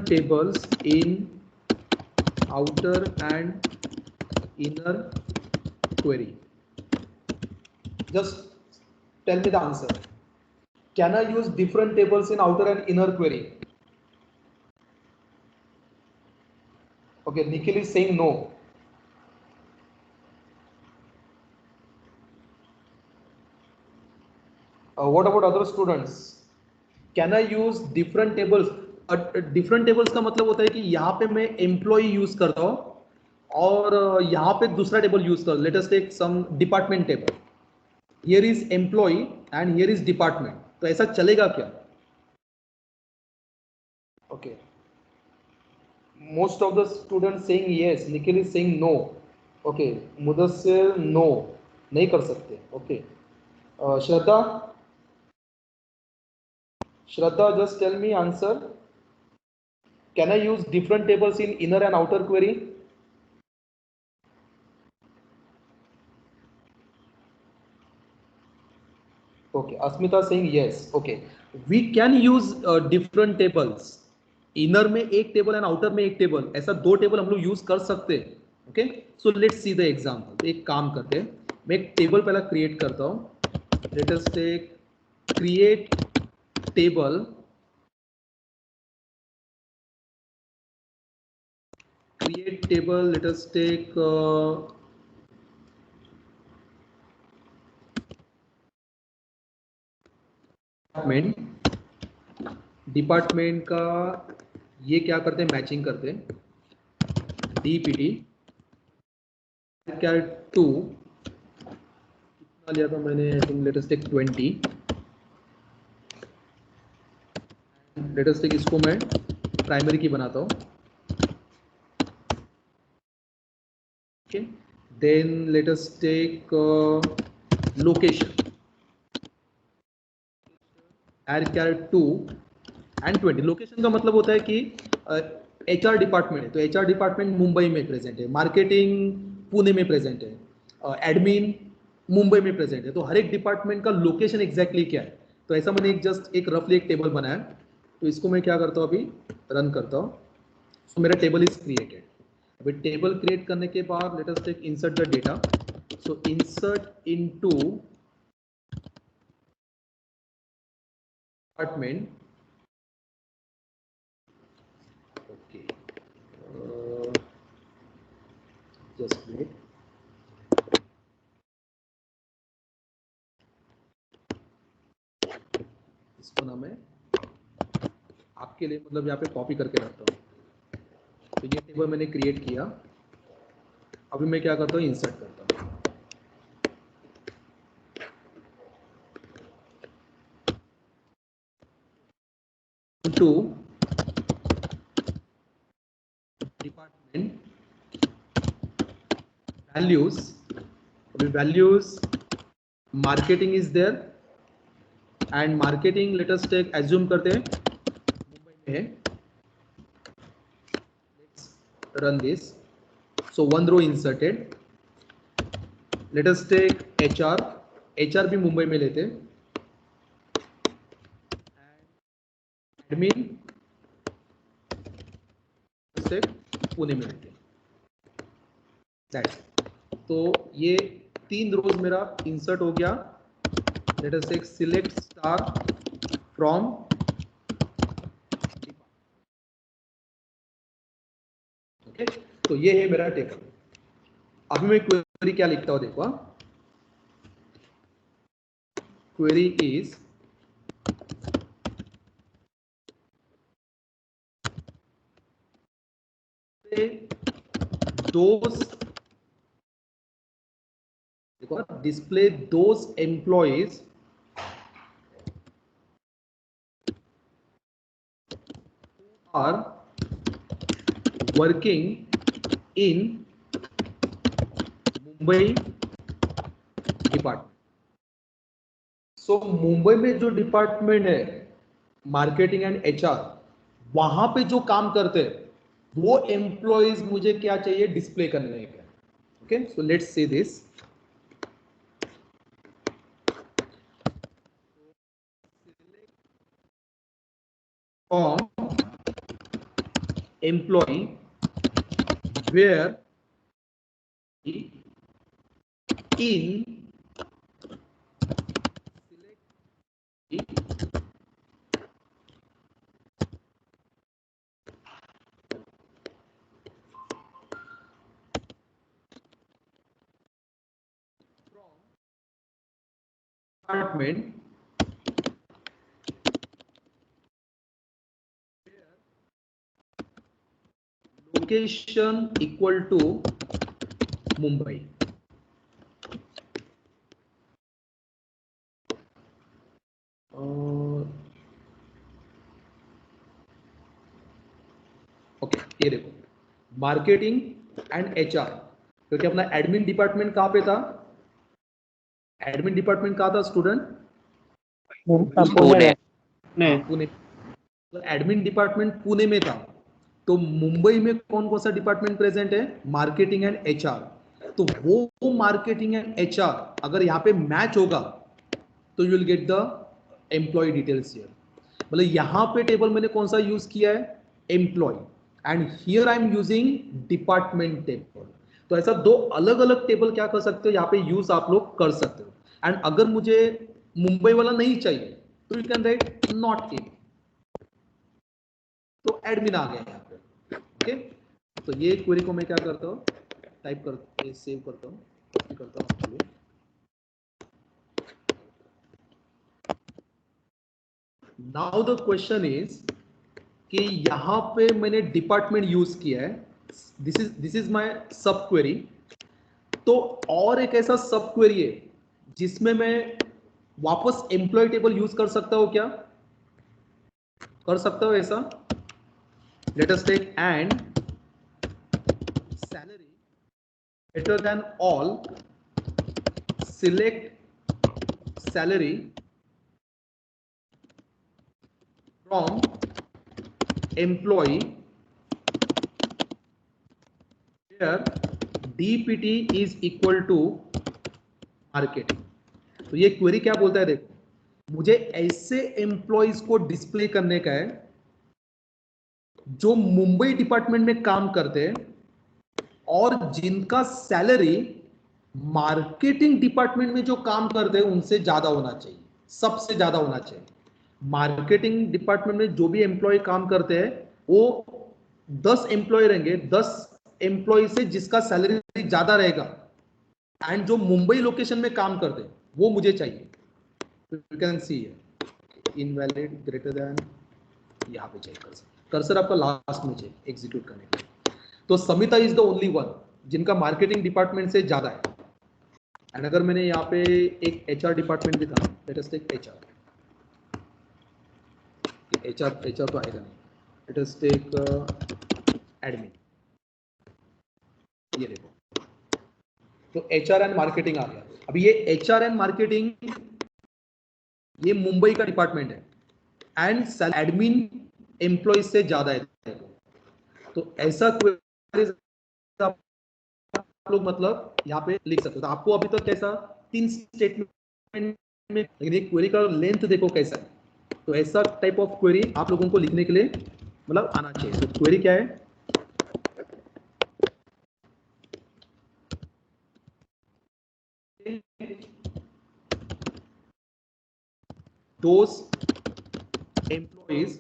tables in outer and inner query? Just tell me the answer. Can I use different tables in outer and inner query? Okay, Nikhil is saying no. What about other students? Can I use different tables? Different tables का मतलब होता है कि यहाँ पे मैं employ use करता हूँ और यहाँ पे दूसरा टेबल यूज कर। Let us take some department table. Here is employee and here is department. तो ऐसा चलेगा क्या? Okay, most of the student saying yes, Nikhil is saying no. Okay, Mudassir no, नहीं कर सकते। Okay, Shraddha, just tell me answer. Can I use different tables in inner and outer query? Okay, Asmita saying yes. Okay, we can use different tables. Inner में एक table and outer में एक table, ऐसा 2 table हम लोग use कर सकते हैं। Okay, so let's see the example. एक काम करते हैं, मैं एक टेबल पहला क्रिएट करता हूँ। Let us take create table, create table. Let us take department का ये क्या करते हैं, मैचिंग करते हैं। DPT क्या 2 कितना लिया था मैंने, I think let us take 20। Let us take, इसको मैं प्राइमरी की बनाता हूँ। Okay, then let us take location, add char 2 and 20। Location का मतलब होता है कि HR डिपार्टमेंट है तो HR डिपार्टमेंट मुंबई में प्रेजेंट है, मार्केटिंग पुणे में प्रेजेंट है, एडमिन मुंबई में प्रेजेंट है। तो हर एक डिपार्टमेंट का लोकेशन एग्जैक्टली क्या है, तो ऐसा मैंने जस्ट एक रफली एक टेबल बनाया। तो इसको मैं क्या करता हूँ, अभी रन करता हूँ। सो मेरा टेबल इज क्रिएटेड। अभी टेबल क्रिएट करने के बाद let us take insert the data. So insert into department. Okay, just wait. इसको ना मैं आपके लिए मतलब यहाँ पे कॉपी करके रखता हूँ। तो ये टेबल मैंने क्रिएट किया, अभी मैं क्या करता हूँ, इंसर्ट करता हूँ। टू डिपार्टमेंट वैल्यूज, अभी values marketing is there and marketing let us take, assume करते हैं मुंबई में है, let's run this. So one row inserted, let us take HR, HR भी मुंबई में लेते, एडमिन पुणे में लेते। तो ये 3 रोज मेरा इंसर्ट हो गया। Let us take select star from, okay. तो ये है मेरा टेबल। अभी मैं क्वेरी क्या लिखता हूं, देखो, query is those, display those employees who are working in Mumbai department. सो मुंबई में जो डिपार्टमेंट है मार्केटिंग एंड एचआर, वहां पे जो काम करते हैं वो एम्प्लॉयज मुझे क्या चाहिए, डिस्प्ले करने का। Okay, so let's see this. From employee where in department location equal to Mumbai। Okay, ये देखो मार्केटिंग एंड एचआर, क्योंकि अपना एडमिन डिपार्टमेंट कहां पे था, एडमिन डिपार्टमेंट कहां था स्टूडेंट, पुणे में। पुणे। तो एडमिन डिपार्टमेंट पुणे में था, तो मुंबई में कौन कौन सा डिपार्टमेंट प्रेजेंट है, मार्केटिंग एंड एचआर। तो वो मार्केटिंग एंड एचआर अगर यहाँ पे मैच होगा तो you will get the employee details here. मतलब यहाँ पे टेबल मैंने कौन सा यूज किया है, employee, and here I am using department table. तो ऐसा 2 अलग अलग टेबल क्या कर सकते हो, यहाँ पे यूज आप लोग कर सकते हो। एंड अगर मुझे मुंबई वाला नहीं चाहिए तो you can write not in, तो एडमिन आ गया यहाँ पे। ओके, तो ये क्वेरी को मैं क्या करता हूँ, टाइप करके सेव करता हूँ, कॉपी करता हूँ। नाउ द क्वेश्चन इज कि यहाँ पे मैंने डिपार्टमेंट यूज किया है, दिस इज माय सब क्वेरी। तो और एक ऐसा सब क्वेरी है जिसमें मैं वापस एम्प्लॉय टेबल यूज कर सकता हूँ क्या, कर सकता हूँ ऐसा। Let us take and salary greater than all, select salary from employee where DPT is equal to marketing। तो ये क्वेरी क्या बोलता है, देखो मुझे ऐसे एम्प्लॉयज को डिस्प्ले करने का है जो मुंबई डिपार्टमेंट में काम करते हैं और जिनका सैलरी मार्केटिंग डिपार्टमेंट में जो काम करते हैं उनसे ज्यादा होना चाहिए, सबसे ज्यादा होना चाहिए। मार्केटिंग डिपार्टमेंट में जो भी एम्प्लॉय काम करते हैं वो 10 एम्प्लॉय रहेंगे, 10 एम्प्लॉय से जिसका सैलरी ज्यादा रहेगा एंड जो मुंबई लोकेशन में काम करते हैं वो मुझे चाहिए। You can see invalid greater than, यहाँ पे चेक कर सकते, कर्सर आपका लास्ट में चेक एग्जीक्यूट करने के लिए। तो Samita is the only one जिनका मार्केटिंग डिपार्टमेंट से ज्यादा है। एंड अगर मैंने यहाँ पे एक एचआर डिपार्टमेंट भी था, लेट अस टेक एचआर तो आएगा नहीं, लेट अस टेक एडमिन, ये देखो, तो एचआर एंड मार्केटिंग आ गया। अभी ये एचआर एंड मार्केटिंग ये मुंबई का डिपार्टमेंट है एंड एडमिन एम्प्लॉय से ज्यादा है। तो ऐसा क्वेरीज आप लोग मतलब यहाँ पे लिख सकते हो। तो आपको अभी तक कैसा 3 स्टेटमेंट में, लेकिन एक क्वेरी का लेंथ देखो कैसा है। तो ऐसा टाइप ऑफ क्वेरी आप लोगों को लिखने के लिए मतलब आना चाहिए। तो क्वेरी क्या है, those employees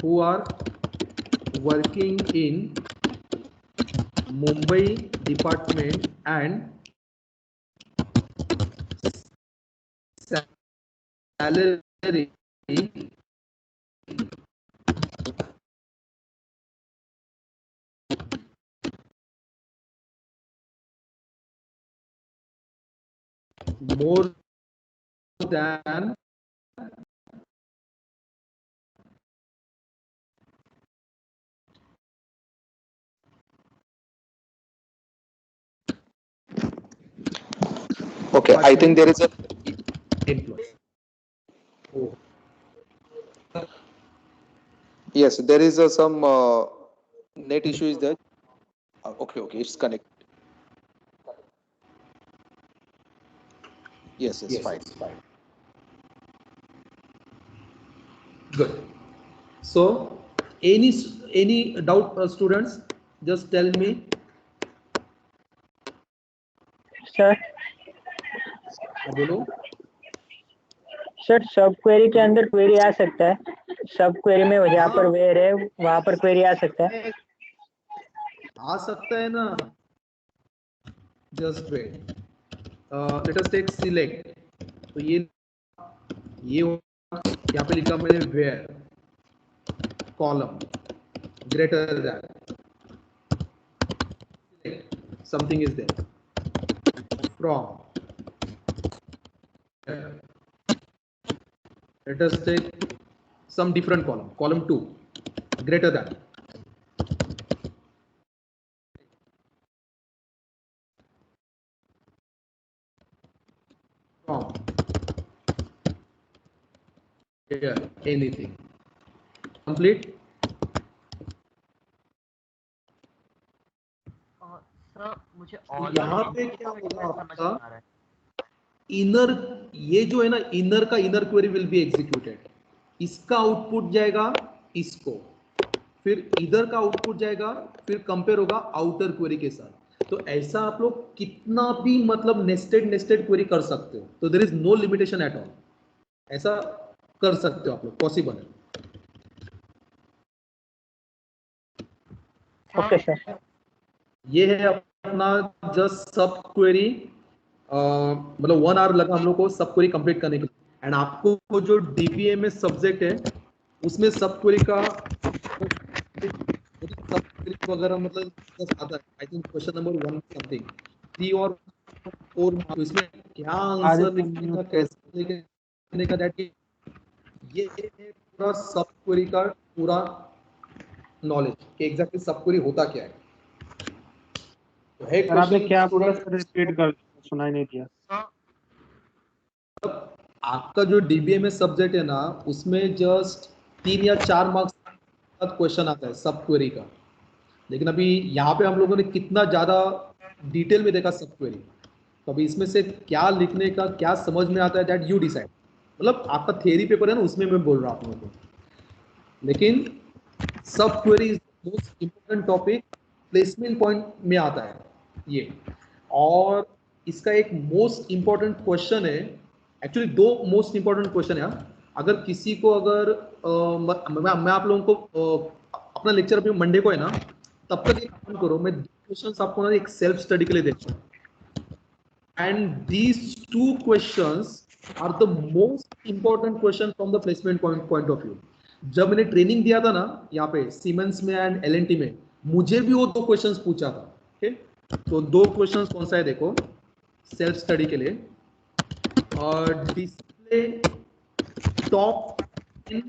who are working in Mumbai department and salary more than Okay, I think there is a employee. Oh. yes, there is a some net issue is there. Okay, it's connected. Yes, Yes, fine. it's fine. Good. So, any doubt, students? Just tell me. Sir बोलो। Sir सब query के अंदर query आ सकता है, सब query में जहाँ पर वेयर है वहाँ पर क्वेरी आ सकता है। आ सकता है ना, just wait, let us take select. तो ये यहाँ पे लिखा मैंने where column greater than something is there from, let us take some different column 2 greater than, from, here anything complete. Sir मुझे और यहाँ पे क्या होगा आपका इनर, ये जो है ना इनर का inner query will be executed, इसका आउटपुट जाएगा इसको, फिर इधर का आउटपुट जाएगा, फिर कंपेयर होगा आउटर क्वेरी के साथ। तो ऐसा आप लोग कितना भी मतलब नेस्टेड क्वेरी कर सकते हो। तो there is no limitation at all, ऐसा कर सकते हो आप लोग, पॉसिबल है। ओके सर, ये है अपना जस्ट सब क्वेरी, मतलब 1 आवर लगा हम लोग को सब क्वेरी कंप्लीट करने के लिए। एंड आपको जो DBMS सब्जेक्ट है उसमें सब क्वेरी का वगैरह मतलब आता है, I think question number 1 something 3 और 4 मार्क्स। तो इसमें क्या आंसर लिखने का, कैसे लिखने का, दैट ये है पूरा सब क्वेरी का पूरा नॉलेज कि एग्जैक्टली सब क्वेरी होता क्या है। तो है सर आपने क्वेश्चन क्या बोला सर, रिपीट कर, सुनाई नहीं दिया। आपका जो DBMS सब्जेक्ट है ना उसमें जस्ट 3 या 4 मार्क्स का क्वेश्चन आता है सब क्वेरी का। लेकिन अभी यहाँ पे हम लोगों ने कितना ज्यादा डिटेल में देखा सब क्वेरी, तो अभी इसमें से क्या लिखने का, क्या समझ में आता है, दैट यू डिसाइड। मतलब आपका थियरी पेपर है ना उसमें मैं बोल रहा हूँ आप लोगों को, लेकिन सब query is most important topic, placement point में आता है ये। और इसका एक मोस्ट इंपॉर्टेंट क्वेश्चन है, एक्चुअली 2 मोस्ट इंपॉर्टेंट क्वेश्चन है। अगर किसी को अगर मैं आप लोगों को अपना लेक्चर अभी मंडे को है ना, तब तक एक काम करो, मैं 2 क्वेश्चंस आपको ना एक सेल्फ स्टडी के लिए देता हूँ। And these 2 questions are the most important question from the placement point of view. जब मैंने ट्रेनिंग दिया था ना यहाँ पे सीमेंस में एंड एलएनटी में, मुझे भी वो 2 क्वेश्चंस पूछा था। ओके, तो 2 क्वेश्चंस कौन सा है देखो सेल्फ स्टडी के लिए। और display top 10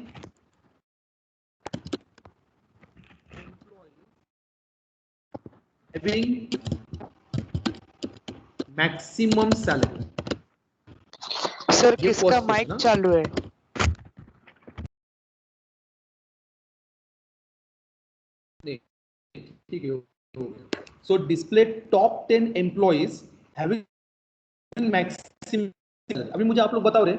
having maximum salary. Sir ये किसका first माइक question, चालू है? नहीं ठीक है। सो display top 10 employees having maximum. अभी मुझे आप लोग बताओ रहे,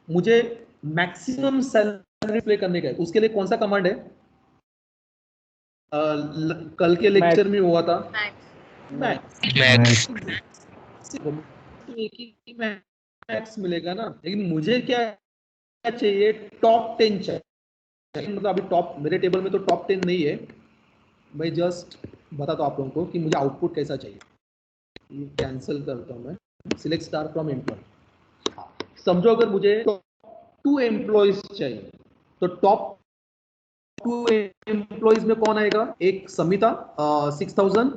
मुझे मैक्सिमम सैलरी प्ले करने का है, उसके लिए कौन सा कमांड है? कल के लेक्चर में हुआ था मैक्स। एक ही मैक्स मिलेगा ना, लेकिन मुझे क्या चाहिए? टॉप 10 चाहिए। मतलब अभी टॉप मेरे टेबल में तो टॉप 10 नहीं है। मैं जस्ट बताता हूँ आप लोगों को कि मुझे आउटपुट कैसा चाहिए। ये कैंसिल करता हूँ मैं, सिलेक्ट स्टार फ्रॉम एम्प्लॉय। समझो अगर मुझे 2 एम्प्लॉयज चाहिए, तो टॉप 2 एम्प्लॉयज में कौन आएगा? एक समिता 6000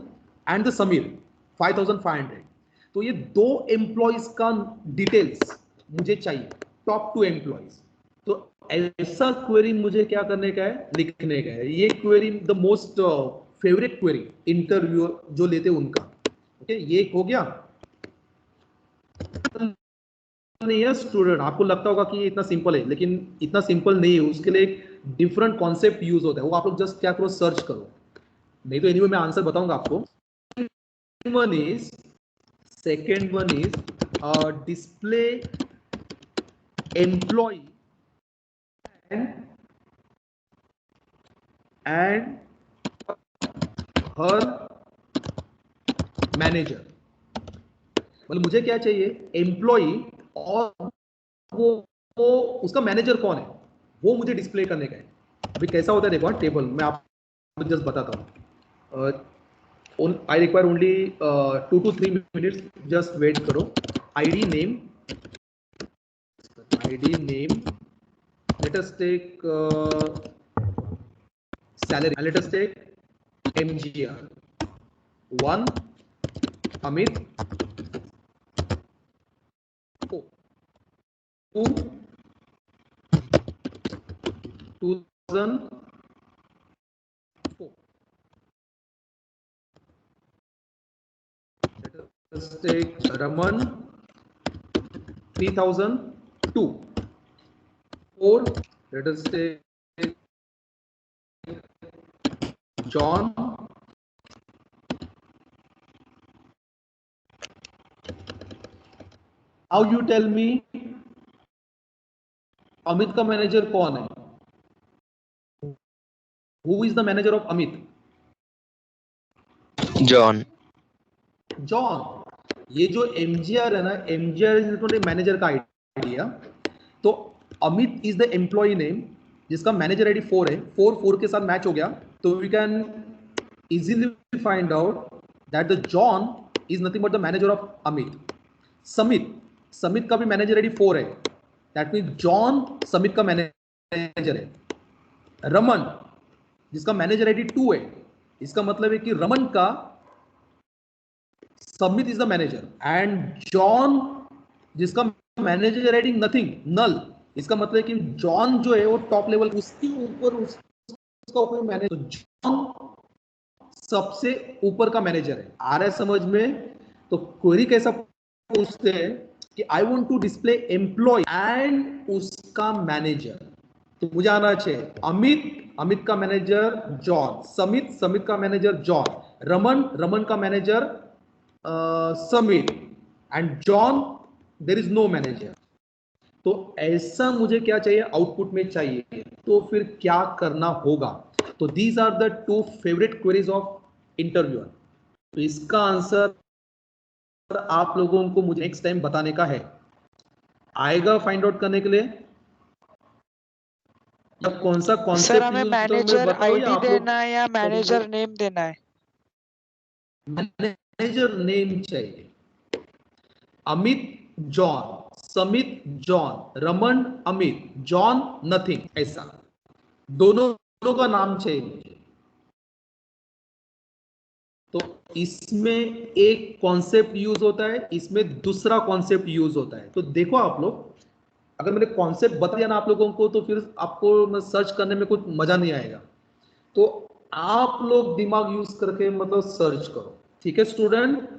एंड द समीर 5500। तो ये 2 एम्प्लॉयज का डिटेल्स मुझे चाहिए, टॉप 2 एम्प्लॉयज। तो ऐसा क्वेरी मुझे क्या करने का है? लिखने का है। ये query the most favourite query interview जो लेते हैं उनका। ओके, ये हो गया। नहीं है स्टूडेंट, आपको लगता होगा कि ये इतना सिंपल है, लेकिन इतना सिंपल नहीं है। उसके लिए एक डिफरेंट कॉन्सेप्ट यूज होता है, वो आप लोग जस्ट क्या करो, सर्च करो। नहीं तो एनीवे मैं आंसर बताऊंगा आपको। Second one is display employee and her manager. मतलब मुझे क्या चाहिए? एम्प्लॉय और वो उसका मैनेजर कौन है, वो मुझे डिस्प्ले करने का है। अभी कैसा होता है देखो टेबल, मैं आपको जस्ट बताता हूँ। I require only 2 to 3 minutes, just wait करो। ID name, let us take salary, let us take MGR 1 Amit, 2004, let's take Raman 3002, 4, let us take John 'Now you tell me Amit का मैनेजर कौन है? Who is the manager of Amit? John. John. ये जो MGR है ना, MGR is manager का idea. तो Amit is the employee name जिसका मैनेजर आईडी 4 है। 4 के साथ मैच हो गया, तो we can easily find out that the John is nothing but the manager of Amit. Samit का भी मैनेजर आईडी 4 है, दैट मीन जॉन समित का मैनेजर है। रमन जिसका मैनेजर आईडी 2 है, इसका मतलब है कि रमन का Samit is the manager, and John जिसका मैनेजर आईडी नथिंग, नल, इसका मतलब है कि जॉन जो है वो टॉप लेवल, उसके ऊपर उसका ऊपर मैनेजर, जॉन सबसे ऊपर का मैनेजर है। आ रहा है समझ में? तो क्वेरी कैसा पूछते हैं कि I want to display employee and उसका मैनेजर। तो मुझे आना चाहिए अमित का मैनेजर जॉन, समित का मैनेजर जॉन, रमन का manager Sameer, and John there is no manager. तो ऐसा मुझे क्या चाहिए? आउटपुट में चाहिए। तो फिर क्या करना होगा? तो these are the 2 favourite queries of interviewer. तो इसका आंसर आप लोगों को मुझे नेक्स्ट टाइम बताने का है। आएगा फाइंड आउट करने के लिए, या कौन सा सर कॉन्सेप्ट हमें यूज मैनेजर बताओ, या आईडी आप लोग देना है या मैनेजर नेम देना है? मैनेजर नेम चाहिए। Amit John, Samit John, Raman Amit, John nothing, ऐसा दोनों का नाम चाहिए मुझे। तो इसमें एक कॉन्सेप्ट यूज होता है, इसमें दूसरा कॉन्सेप्ट यूज होता है। तो देखो आप लोग, अगर मैंने कॉन्सेप्ट बता दिया ना आप लोगों को, तो फिर आपको सर्च करने में कुछ मजा नहीं आएगा। तो आप लोग दिमाग यूज करके मतलब सर्च करो, ठीक है student?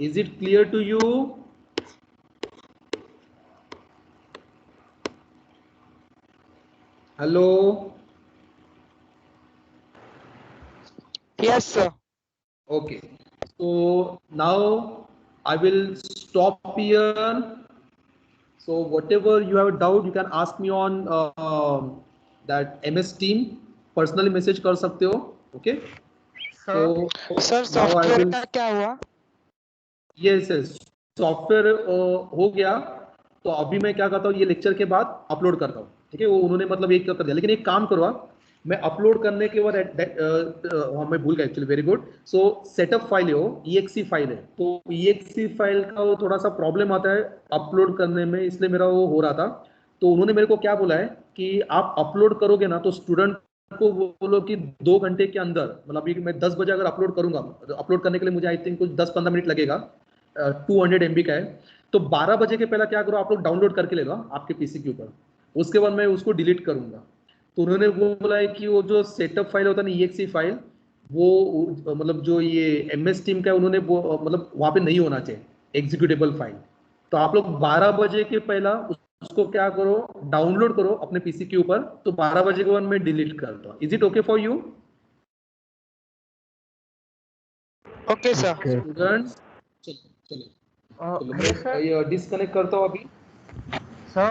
Is it clear to you? Hello? Yes, sir. Okay, so now I will stop here. So whatever you have a doubt, you can ask me on that MS Team. Personally message कर सकते हो, okay? Sir, Sir, now I software will, का क्या हुआ? yes, software हो गया। तो अभी मैं क्या करता हूँ, ये लेक्चर के बाद अपलोड करता हूँ, ठीक है? वो उन्होंने मतलब एक कर दिया, लेकिन एक काम करो आप, मैं अपलोड करने के बाद मैं भूल गया एक्चुअली, वेरी गुड। सो सेटअप फाइल है वो, EXE फाइल है, तो EXE फाइल का वो थोड़ा सा प्रॉब्लम आता है अपलोड करने में, इसलिए मेरा वो हो रहा था। तो उन्होंने मेरे को क्या बोला है कि आप अपलोड करोगे ना, तो स्टूडेंट को वो बोलो कि 2 घंटे के अंदर, मतलब अभी मैं 10 बजे अगर अपलोड करूंगा, अपलोड करने के लिए मुझे आई थिंक कुछ 10-15 मिनट लगेगा, 200 MB का है, तो 12 बजे के पहले क्या करो, आप लोग डाउनलोड करके ले लो आपके पीसी के ऊपर, उसके बाद मैं उसको डिलीट करूंगा। तो उन्होंने वो बोला है कि वो जो सेटअप फाइल होता है ना, EXE फाइल, वो मतलब जो ये MS टीम का है, उन्होंने वो मतलब वहां पे नहीं होना चाहिए एग्जीक्यूटेबल फाइल। तो आप लोग 12 बजे के पहला उसको क्या करो, डाउनलोड करो अपने पीसी के ऊपर, तो 12 बजे के बाद मैं डिलीट करता हूँ। Is it okay for you Okay, sir. Okay. Students? चलो चलो चलो, hello sir. मैं डिस्कनेक्ट करता हूँ अभी। Sir,